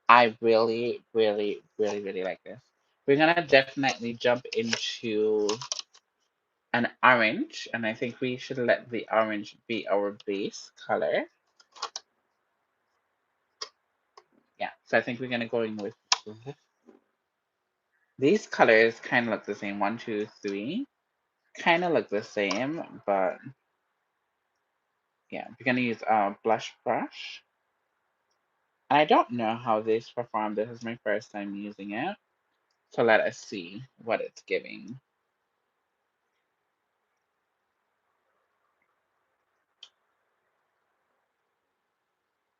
I really like this. We're gonna definitely jump into an orange, and I think we should let the orange be our base color. Yeah, so I think we're gonna go in with these colors kind of look the same. One, two, three. Kind of look the same, but yeah, we're gonna use a blush brush. And I don't know how this performed. This is my first time using it. So let us see what it's giving.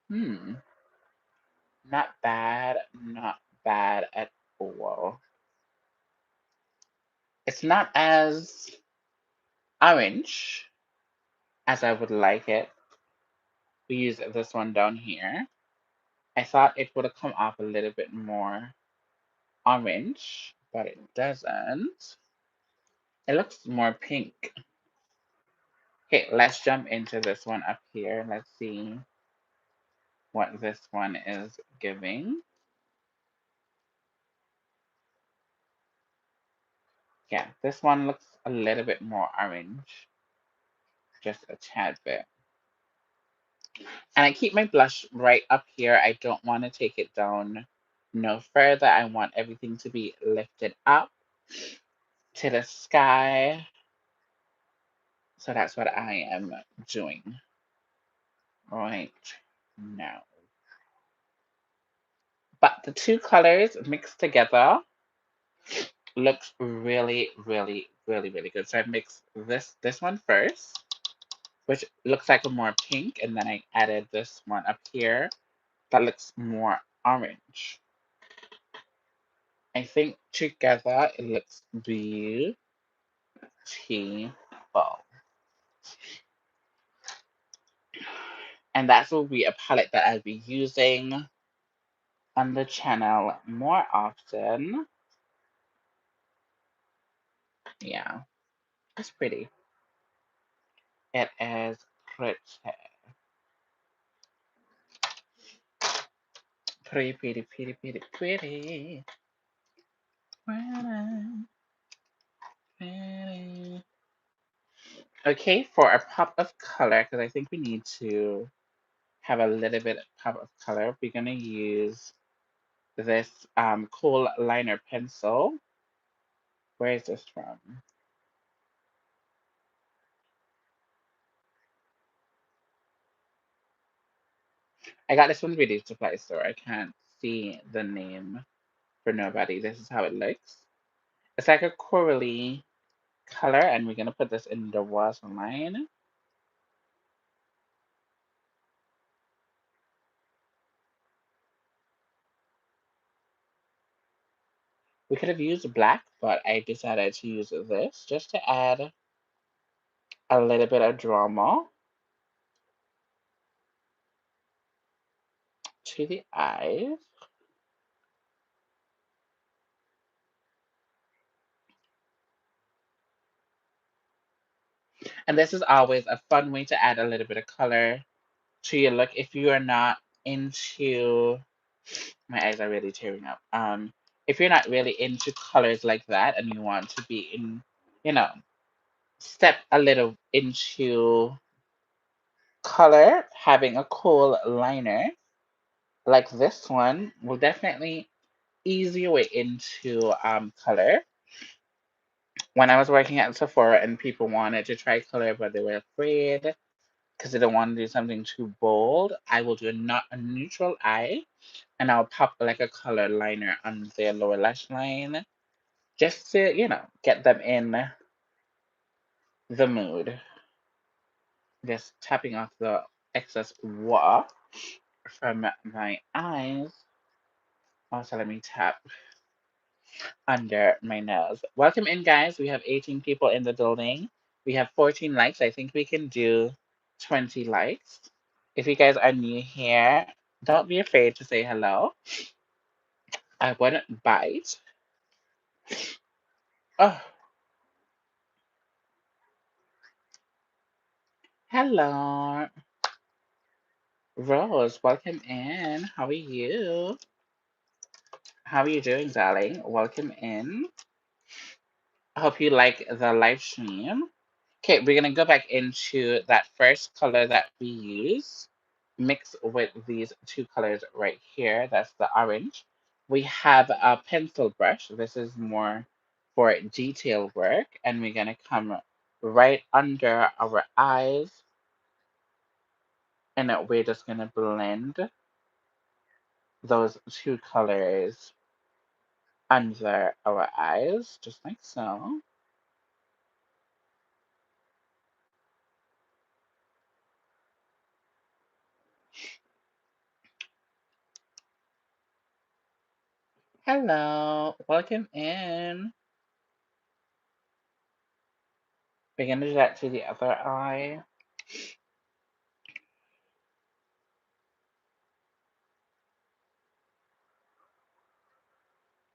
Hmm. Not bad. Not bad at all. It's not as orange as I would like it. We use this one down here. I thought it would have come off a little bit more orange, but it doesn't. It looks more pink. Okay, let's jump into this one up here. Let's see what this one is giving. Yeah, this one looks a little bit more orange, just a tad bit. And I keep my blush right up here. I don't want to take it down no further. I want everything to be lifted up to the sky. So that's what I am doing right now. But the two colors mixed together looks really good. So I mixed this one first, which looks like a more pink, and then I added this one up here that looks more orange. I think together it looks beautiful. And that will be a palette that I'll be using on the channel more often. Yeah, it's pretty. It is pretty. Pretty. Pretty. Okay, for a pop of color, because I think we need to have a little bit of pop of color, we're going to use this coal liner pencil. Where is this from? I got this from the beauty supply store. I can't see the name for nobody. This is how it looks. It's like a corally color, and we're going to put this in the waterline. We could have used black, but I decided to use this just to add a little bit of drama to the eyes. And this is always a fun way to add a little bit of color to your look if you are not into, my eyes are really tearing up. If you're not really into colors like that and you want to be in, you know, step a little into color, having a cool liner like this one will definitely ease your way into color. When I was working at Sephora and people wanted to try color but they were afraid because they don't want to do something too bold, I will do not a neutral eye and I'll pop like a color liner on their lower lash line just to, get them in the mood. Just tapping off the excess water from my eyes. Also, let me tap under my nose. Welcome in, guys. We have 18 people in the building. We have 14 likes. I think we can do 20 likes. If you guys are new here, don't be afraid to say hello. I wouldn't bite. Oh, hello. Rose, welcome in. How are you? How are you doing, darling? Welcome in. I hope you like the live stream. Okay, we're gonna go back into that first color that we use, mix with these two colors right here. That's the orange. We have a pencil brush. This is more for detail work, and we're gonna come right under our eyes, and then we're just gonna blend those two colors under our eyes, just like so. Hello, welcome in. We're gonna do that to the other eye.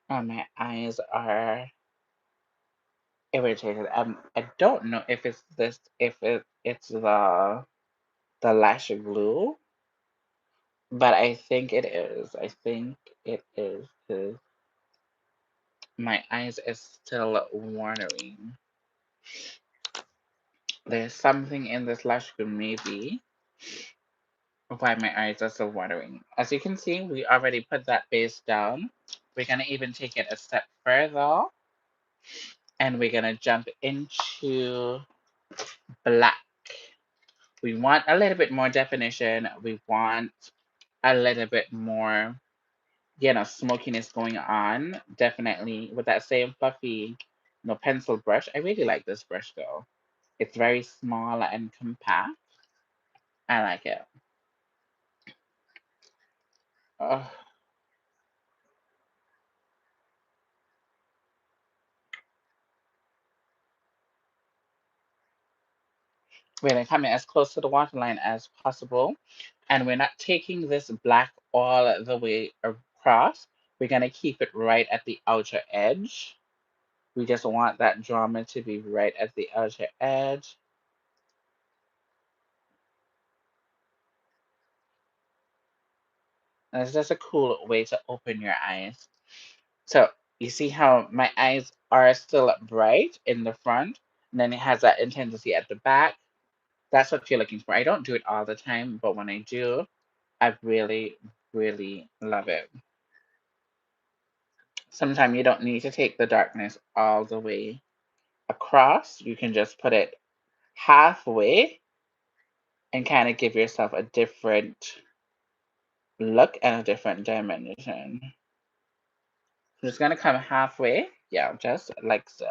Oh, my eyes are irritated. I don't know if it's this, if it's the lash glue, but I think it is. I think it is because my eyes is still watering. There's something in this lash glue, maybe, why my eyes are still watering. As you can see, we already put that base down. We're gonna even take it a step further, and we're gonna jump into black. We want a little bit more definition. We want a little bit more, smokiness going on. Definitely with that same fluffy, pencil brush. I really like this brush though. It's very small and compact. I like it. Oh, we're gonna come in as close to the waterline as possible. And we're not taking this black all the way across. We're gonna keep it right at the outer edge. We just want that drama to be right at the outer edge. And it's just a cool way to open your eyes. So you see how my eyes are still bright in the front, and then it has that intensity at the back. That's what you're looking for. I don't do it all the time, but when I do, I really, really love it. Sometimes you don't need to take the darkness all the way across. You can just put it halfway and kind of give yourself a different look and a different dimension. I'm just gonna come halfway. Yeah, just like so.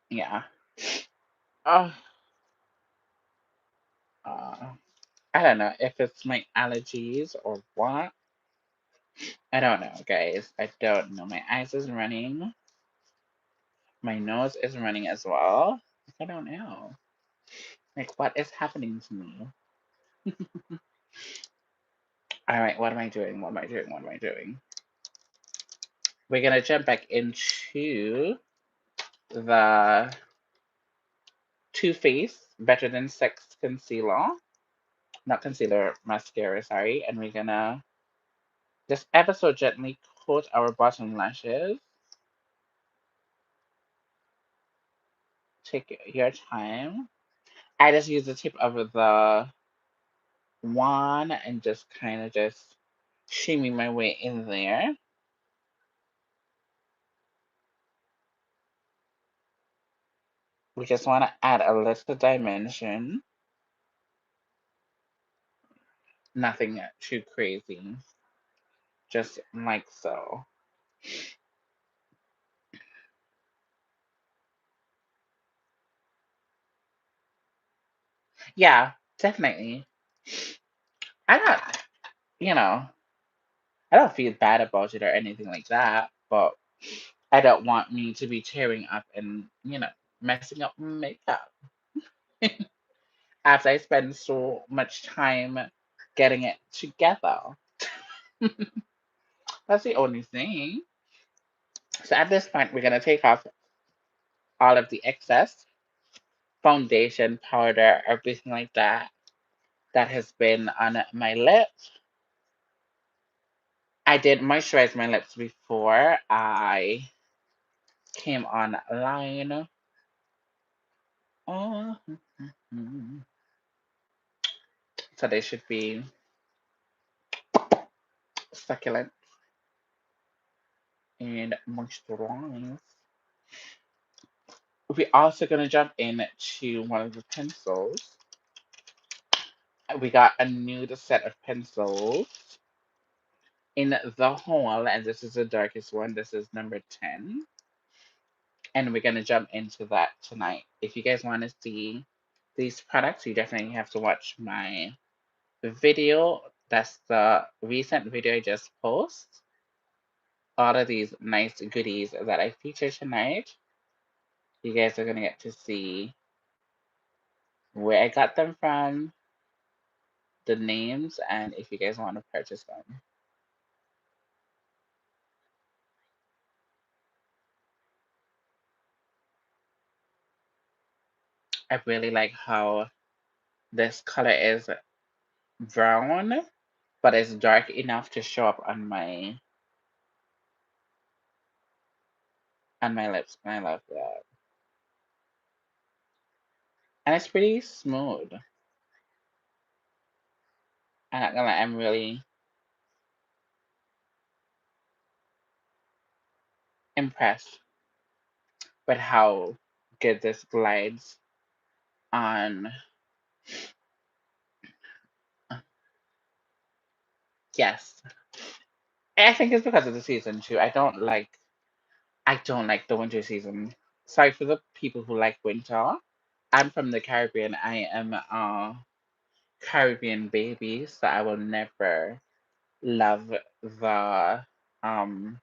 Yeah. Oh, uh, I don't know if it's my allergies or what. I don't know, guys. I don't know. My eyes is running. My nose is running as well. I don't know. Like, what is happening to me? All right, what am I doing? What am I doing? What am I doing? We're gonna jump back into the Too Faced Better Than Sex concealer, not concealer, mascara, sorry, and we're gonna just ever so gently coat our bottom lashes. Take your time. I just use the tip of the wand and just kind of just shimmy my way in there. We just want to add a little dimension, nothing too crazy, just like so. Yeah, definitely. I don't, you know, I don't feel bad about it or anything like that, but I don't want me to be tearing up and, messing up makeup after I spend so much time getting it together. That's the only thing. So at this point, we're going to take off all of the excess foundation, powder, everything like that has been on my lips. I did moisturize my lips before I came online. Oh, so they should be succulent and moisturized. We're also going to jump into one of the pencils. We got a new set of pencils in the haul, and this is the darkest one. This is number 10. And we're going to jump into that tonight. If you guys want to see these products, you definitely have to watch my video. That's the recent video I just posted. All of these nice goodies that I feature tonight. You guys are going to get to see where I got them from, the names, and if you guys want to purchase them. I really like how this color is brown, but it's dark enough to show up on my lips, and I love that. And it's pretty smooth. I'm not gonna lie, I'm really impressed with how good this glides on. Yes, I think it's because of the season too. I don't like the winter season. Sorry for the people who like winter. I'm from the Caribbean. I am a Caribbean baby, so I will never love um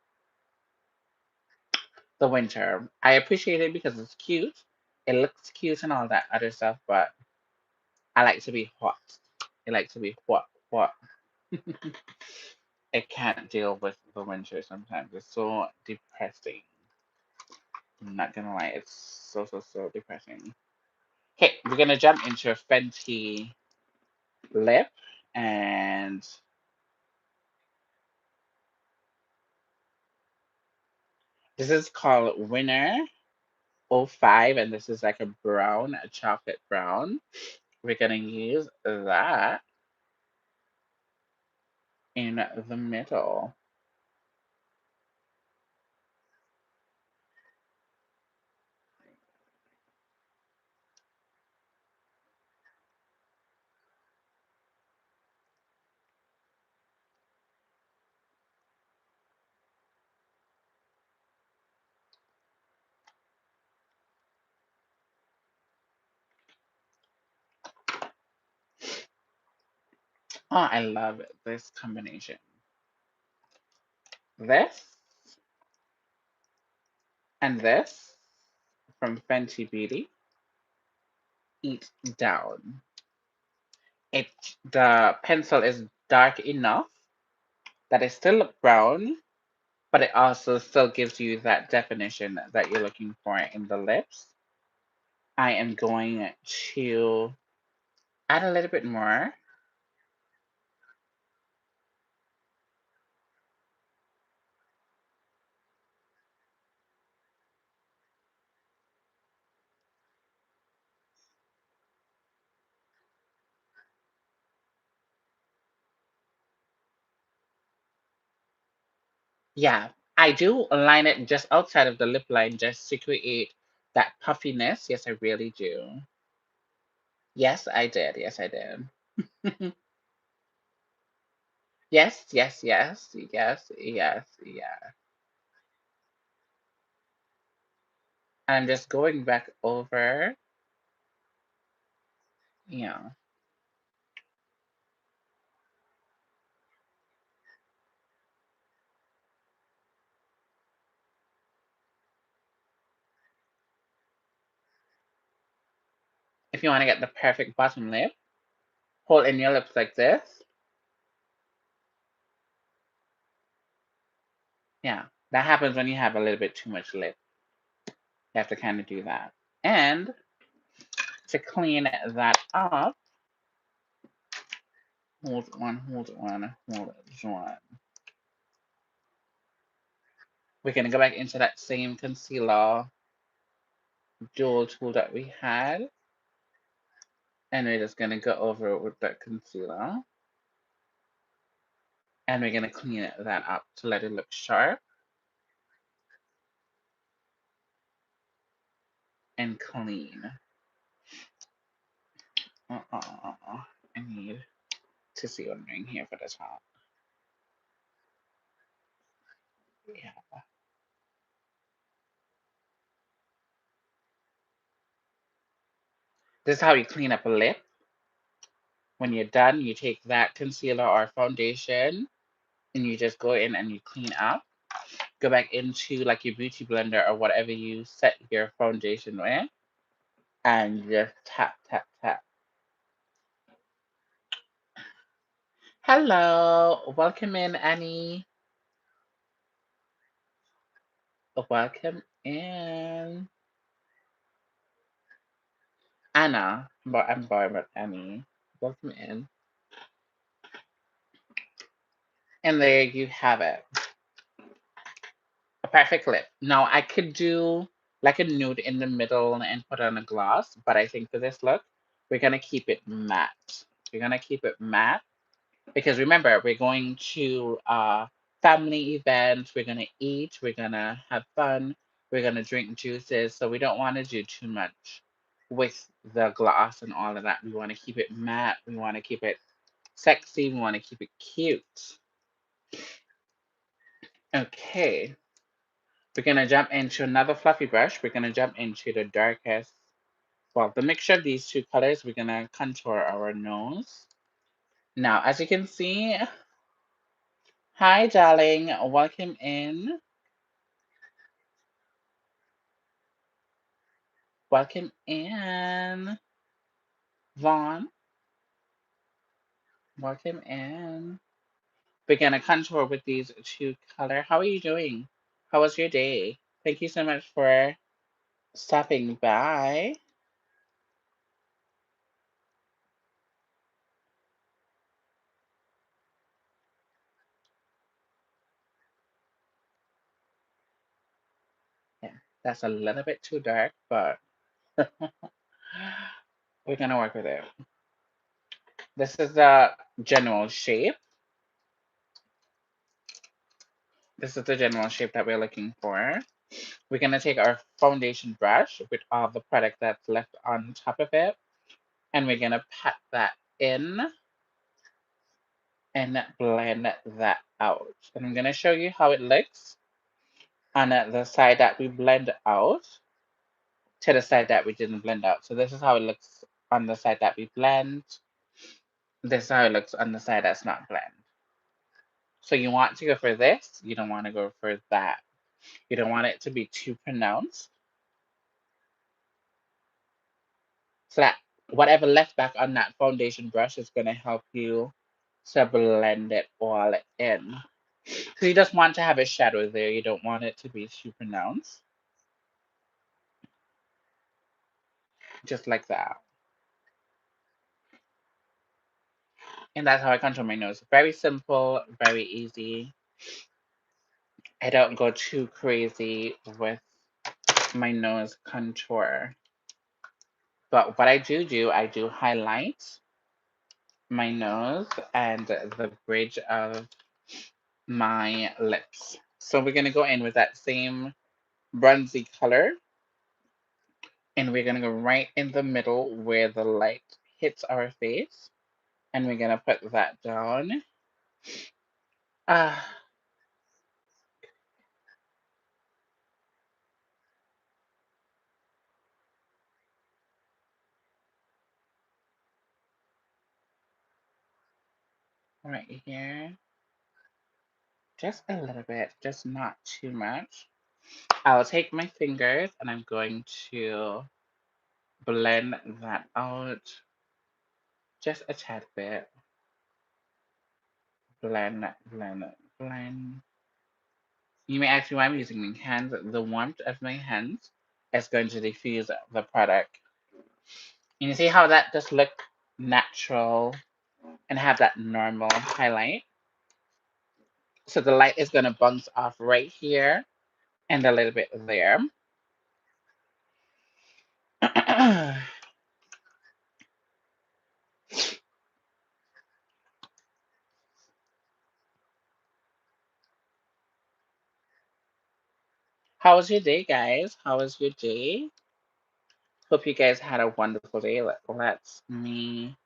the winter. I appreciate it because it's cute. It looks cute and all that other stuff, but I like to be hot. I like to be hot, hot. I can't deal with the winter sometimes. It's so depressing. I'm not gonna lie, it's so so so depressing. Okay, we're gonna jump into a Fenty lip, and this is called Winner 05, and this is like a brown, a chocolate brown. We're gonna use that in the middle. Oh, I love this combination. This and this from Fenty Beauty. Eat down. It the pencil is dark enough that it still look brown, but it also still gives you that definition that you're looking for in the lips. I am going to add a little bit more. Yeah, I do line it just outside of the lip line just to create that puffiness. Yes, I really do. Yes, I did. Yes, I did. Yes, yes, yes, yes, yes, yeah. I'm just going back over. Yeah. If you want to get the perfect bottom lip, hold in your lips like this. Yeah, that happens when you have a little bit too much lip. You have to kind of do that. And to clean that up, hold one, hold one, hold one. We're going to go back into that same concealer dual tool that we had. And we're just going to go over it with that concealer. And we're going to clean that up to let it look sharp and clean. I need to see what I'm doing here for the top. Yeah. This is how you clean up a lip. When you're done, you take that concealer or foundation and you just go in and you clean up. Go back into like your beauty blender or whatever you set your foundation with and just tap, tap, tap. Hello, welcome in, Annie. Welcome in. Anna, but I'm born with Annie. Welcome in. And there you have it. A perfect lip. Now I could do like a nude in the middle and put on a gloss, but I think for this look, we're gonna keep it matte. We're gonna keep it matte because remember, we're going to family events, we're gonna eat, we're gonna have fun, we're gonna drink juices, so we don't want to do too much with the gloss and all of that. We want to keep it matte, we want to keep it sexy, we want to keep it cute. Okay, we're gonna jump into another fluffy brush. We're gonna jump into the darkest, well, the mixture of these two colors. We're gonna contour our nose. Now, as you can see, hi, darling, welcome in. Welcome in, Vaughn. Welcome in. We're gonna contour with these two color. How are you doing? How was your day? Thank you so much for stopping by. Yeah, that's a little bit too dark, but we're gonna work with it. This is the general shape. This is the general shape that we're looking for. We're gonna take our foundation brush with all the product that's left on top of it, and we're gonna pat that in and blend that out. And I'm gonna show you how it looks on the side that we blend out to the side that we didn't blend out. So this is how it looks on the side that we blend. This is how it looks on the side that's not blend. So you want to go for this, you don't want to go for that. You don't want it to be too pronounced. So that whatever left back on that foundation brush is going to help you to blend it all in. So you just want to have a shadow there. You don't want it to be too pronounced. Just like that. And that's how I contour my nose. Very simple, very easy. I don't go too crazy with my nose contour. But what I do, I do highlight my nose and the bridge of my lips. So we're going to go in with that same bronzy color. And we're going to go right in the middle where the light hits our face. And we're going to put that down. Ah, right here. Just a little bit, just not too much. I'll take my fingers and I'm going to blend that out just a tad bit. Blend, blend, blend. You may ask me why I'm using my hands. The warmth of my hands is going to diffuse the product. And you see how that just look natural and have that normal highlight? So the light is going to bounce off right here and a little bit there. How was your day, guys? How was your day? Hope you guys had a wonderful day. Let's me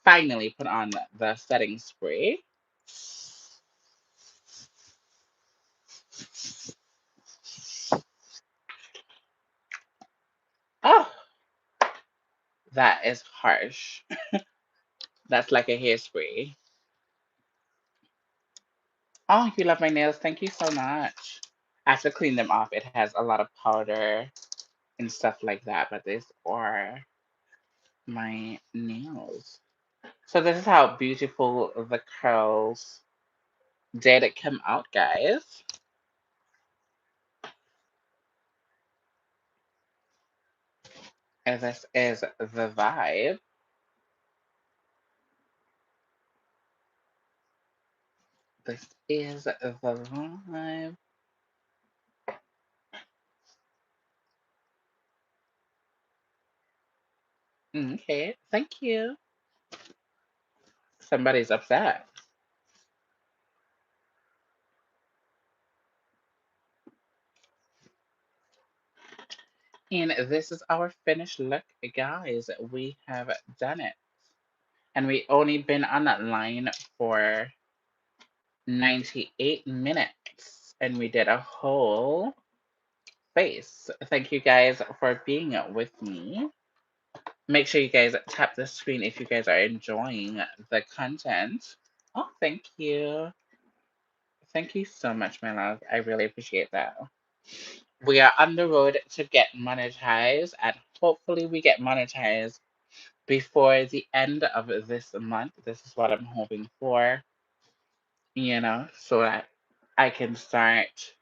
finally put on the setting spray. Oh, that is harsh. That's like a hairspray. Oh, you love my nails. Thank you so much. I have to clean them off. It has a lot of powder and stuff like that, but these are my nails. So this is how beautiful the curls did come out, guys. And this is the vibe. This is the vibe. Okay, thank you. Somebody's upset. And this is our finished look, guys. We have done it. And we only been on that line for 98 minutes. And we did a whole face. Thank you guys for being with me. Make sure you guys tap the screen if you guys are enjoying the content. Oh, thank you. Thank you so much, my love. I really appreciate that. We are on the road to get monetized, and hopefully, we get monetized before the end of this month. This is what I'm hoping for, so that I can start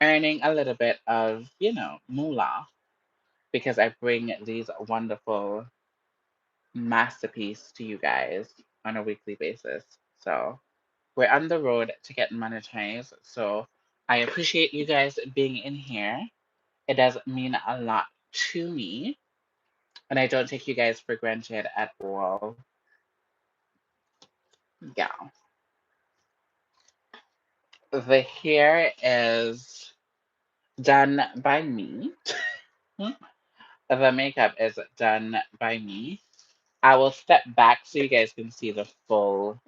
earning a little bit of, moolah because I bring these wonderful masterpieces to you guys on a weekly basis. So we're on the road to get monetized. So I appreciate you guys being in here. It does mean a lot to me, and I don't take you guys for granted at all. Yeah. The hair is done by me. The makeup is done by me. I will step back so you guys can see the full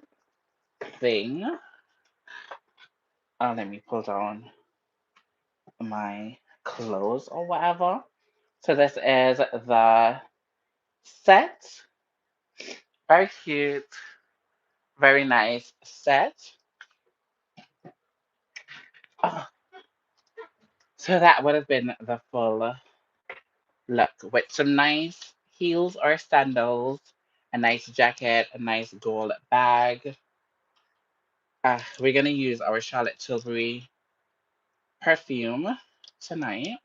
thing. Let me pull down my clothes or whatever. So this is the set. Very cute, very nice set. Oh, so that would have been the full look with some nice heels or sandals, a nice jacket, a nice gold bag. We're gonna use our Charlotte Tilbury perfume tonight.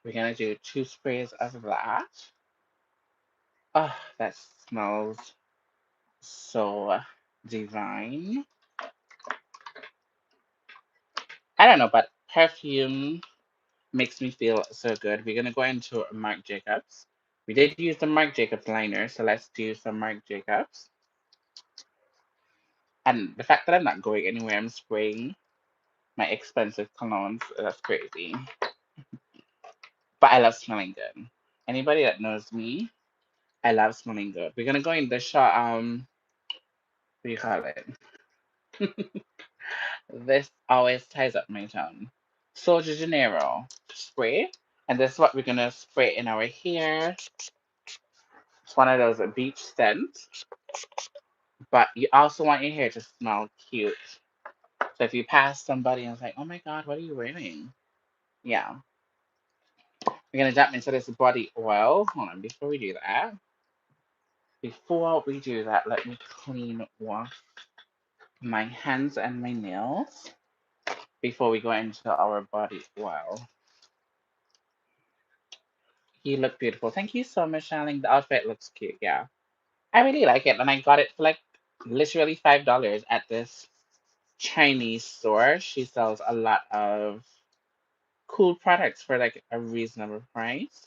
We're gonna do 2 sprays of that. Oh, that smells so divine. I don't know, but perfume makes me feel so good. We're gonna go into Marc Jacobs. We did use the Marc Jacobs liner, so let's do some Marc Jacobs. And the fact that I'm not going anywhere, I'm spraying my expensive colognes. That's crazy. But I love smelling good. Anybody that knows me, I love smelling good. We're gonna go in the shot. What do you call it? This always ties up my tongue. Sol de Janeiro spray, and this is what we're gonna spray in our hair. It's one of those beach scents, but you also want your hair to smell cute. So if you pass somebody and it's like, "Oh my God, what are you wearing?" Yeah, we're gonna jump into this body oil. Hold on, before we do that, let me clean off my hands and my nails before we go into our body oil. You look beautiful. Thank you so much, Charlene. The outfit looks cute. Yeah, I really like it, and I got it for like literally $5 at this Chinese store. She sells a lot of cool products for like a reasonable price.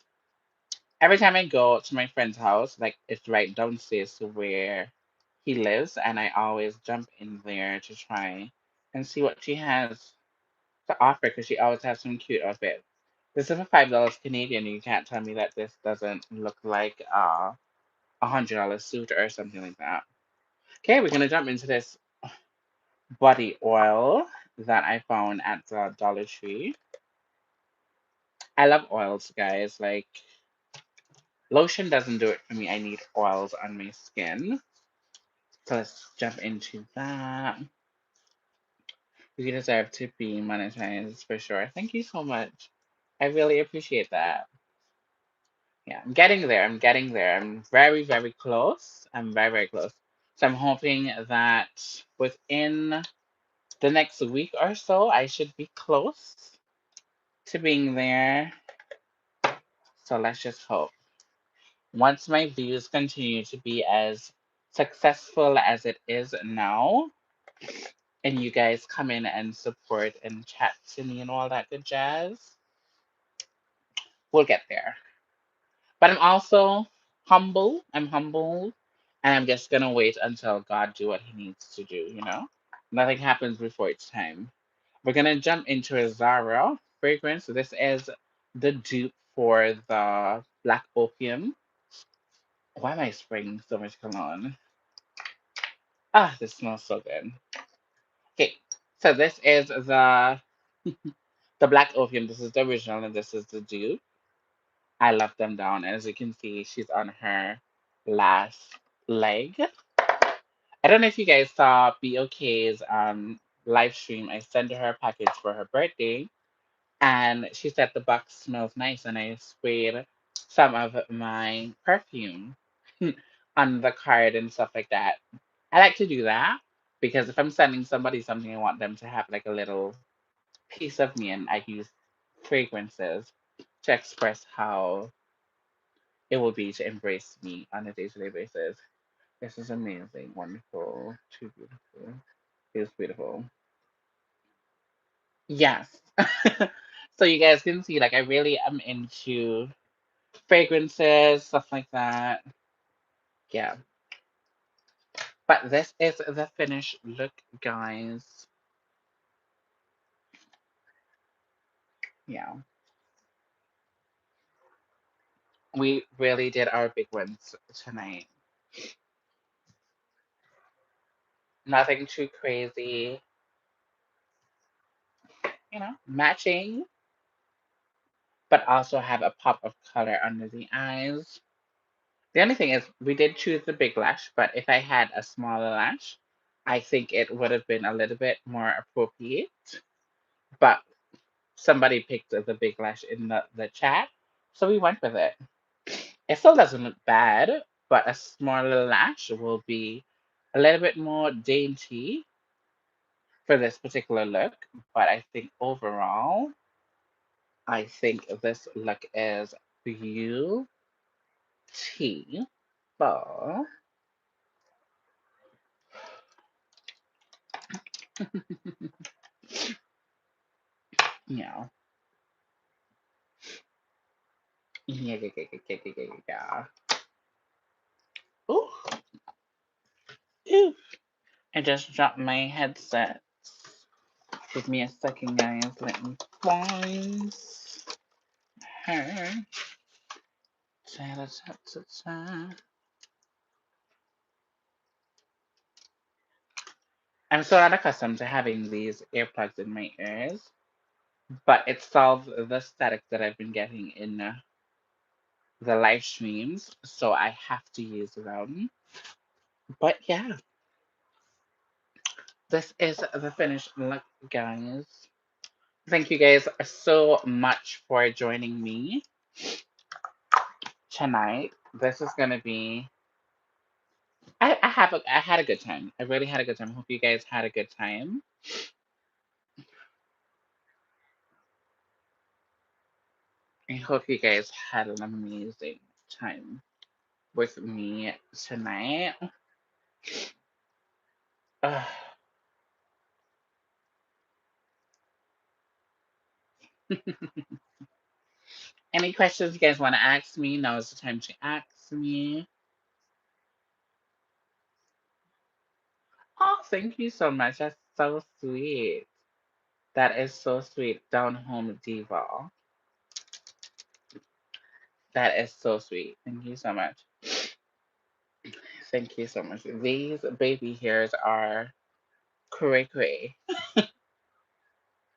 Every time I go to my friend's house, like it's right downstairs to where he lives, and I always jump in there to try and see what she has to offer because she always has some cute outfit. This is for $5 Canadian. You can't tell me that this doesn't look like $100 suit or something like that. Okay, we're gonna jump into this body oil that I found at the Dollar Tree. I love oils, guys. Like lotion doesn't do it for me. I need oils on my skin. So let's jump into that. You deserve to be monetized for sure. Thank you so much. I really appreciate that. Yeah, I'm getting there. I'm getting there. I'm very, very close. I'm very, very close. So I'm hoping that within the next week or so, I should be close to being there. So let's just hope. Once my views continue to be as successful as it is now, and you guys come in and support and chat to me and all that good jazz, we'll get there. But I'm also humble. I'm humble, and I'm just gonna wait until God do what He needs to do. Nothing happens before it's time. We're gonna jump into a Zara fragrance. So this is the dupe for the Black Opium. Why am I spraying so much cologne? Ah, this smells so good. Okay, so this is the Black Opium. This is the original, and this is the dupe. I love them down. And as you can see, she's on her last leg. I don't know if you guys saw BOK's live stream. I sent her a package for her birthday, and she said the box smells nice, and I sprayed some of my perfume on the card and stuff like that. I like to do that because if I'm sending somebody something, I want them to have like a little piece of me, and I use fragrances to express how it will be to embrace me on a day-to-day basis. This is amazing, wonderful, too beautiful. It's beautiful. Yes. So you guys can see, like, I really am into fragrances, stuff like that. Yeah. But this is the finished look, guys. Yeah. We really did our big ones tonight. Nothing too crazy, matching, but also have a pop of color under the eyes. The only thing is, we did choose the big lash, but if I had a smaller lash, I think it would have been a little bit more appropriate. But somebody picked the big lash in the chat, so we went with it. It still doesn't look bad, but a smaller lash will be a little bit more dainty for this particular look, but I think overall, I think this look is beautiful. Yeah. Yeah. Ooh, ooh. I just dropped my headset. Give me a second, guys. Let me find her. Ta-da-ta-ta-ta. I'm so unaccustomed to having these earplugs in my ears, but it solves the static that I've been getting in the live streams, so I have to use them. But yeah, this is the finished look, guys. Thank you guys so much for joining me tonight. This is gonna be. I had a good time. I really had a good time. Hope you guys had a good time. I hope you guys had an amazing time with me tonight. Ugh. Any questions you guys want to ask me? Now is the time to ask me. Oh, thank you so much. That's so sweet. That is so sweet. Down home diva. That is so sweet. Thank you so much. Thank you so much. These baby hairs are cray cray. I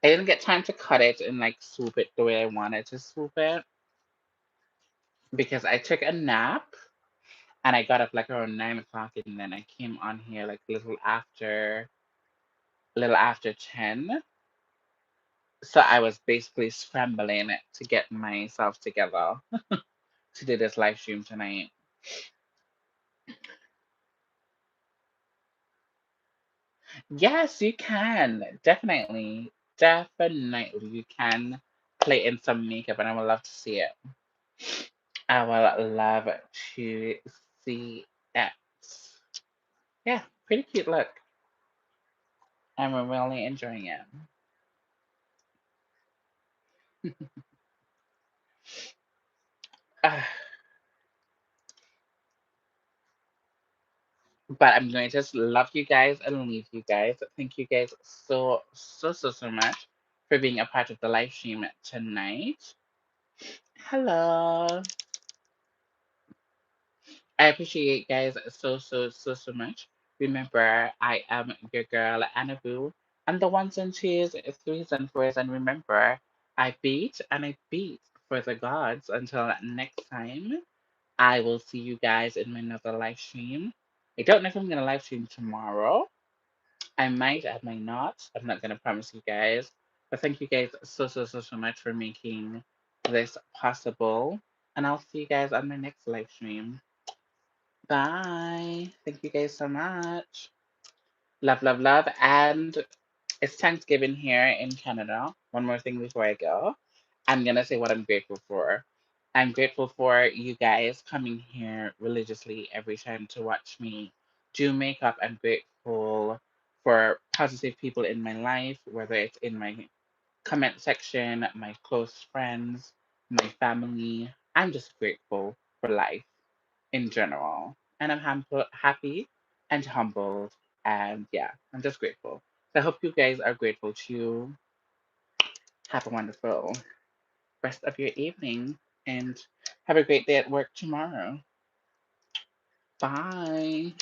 didn't get time to cut it and like swoop it the way I wanted to swoop it because I took a nap and I got up like around 9 o'clock and then I came on here like little after 10. So I was basically scrambling to get myself together to do this live stream tonight. Yes, you can. Definitely. Definitely. You can play in some makeup and I would love to see it. I would love to see it. Yeah, pretty cute look. I'm really enjoying it. Ah, but I'm going to just love you guys and leave you guys. Thank you guys so much for being a part of the live stream tonight. Hello. I appreciate you guys so much. Remember, I am your girl, Annaboo, and the ones and twos, threes and fours. And remember, I beat and I beat for the gods. Until next time, I will see you guys in another live stream. I don't know if I'm going to live stream tomorrow. I might, I might not. I'm not going to promise you guys. But thank you guys so much for making this possible. And I'll see you guys on my next live stream. Bye. Thank you guys so much. Love, love, love. And it's Thanksgiving here in Canada. One more thing before I go. I'm going to say what I'm grateful for. I'm grateful for you guys coming here religiously every time to watch me do makeup. I'm grateful for positive people in my life, whether it's in my comment section, my close friends, my family. I'm just grateful for life in general. And I'm happy and humbled. And yeah, I'm just grateful. So I hope you guys are grateful too. Have a wonderful rest of your evening and have a great day at work tomorrow. Bye.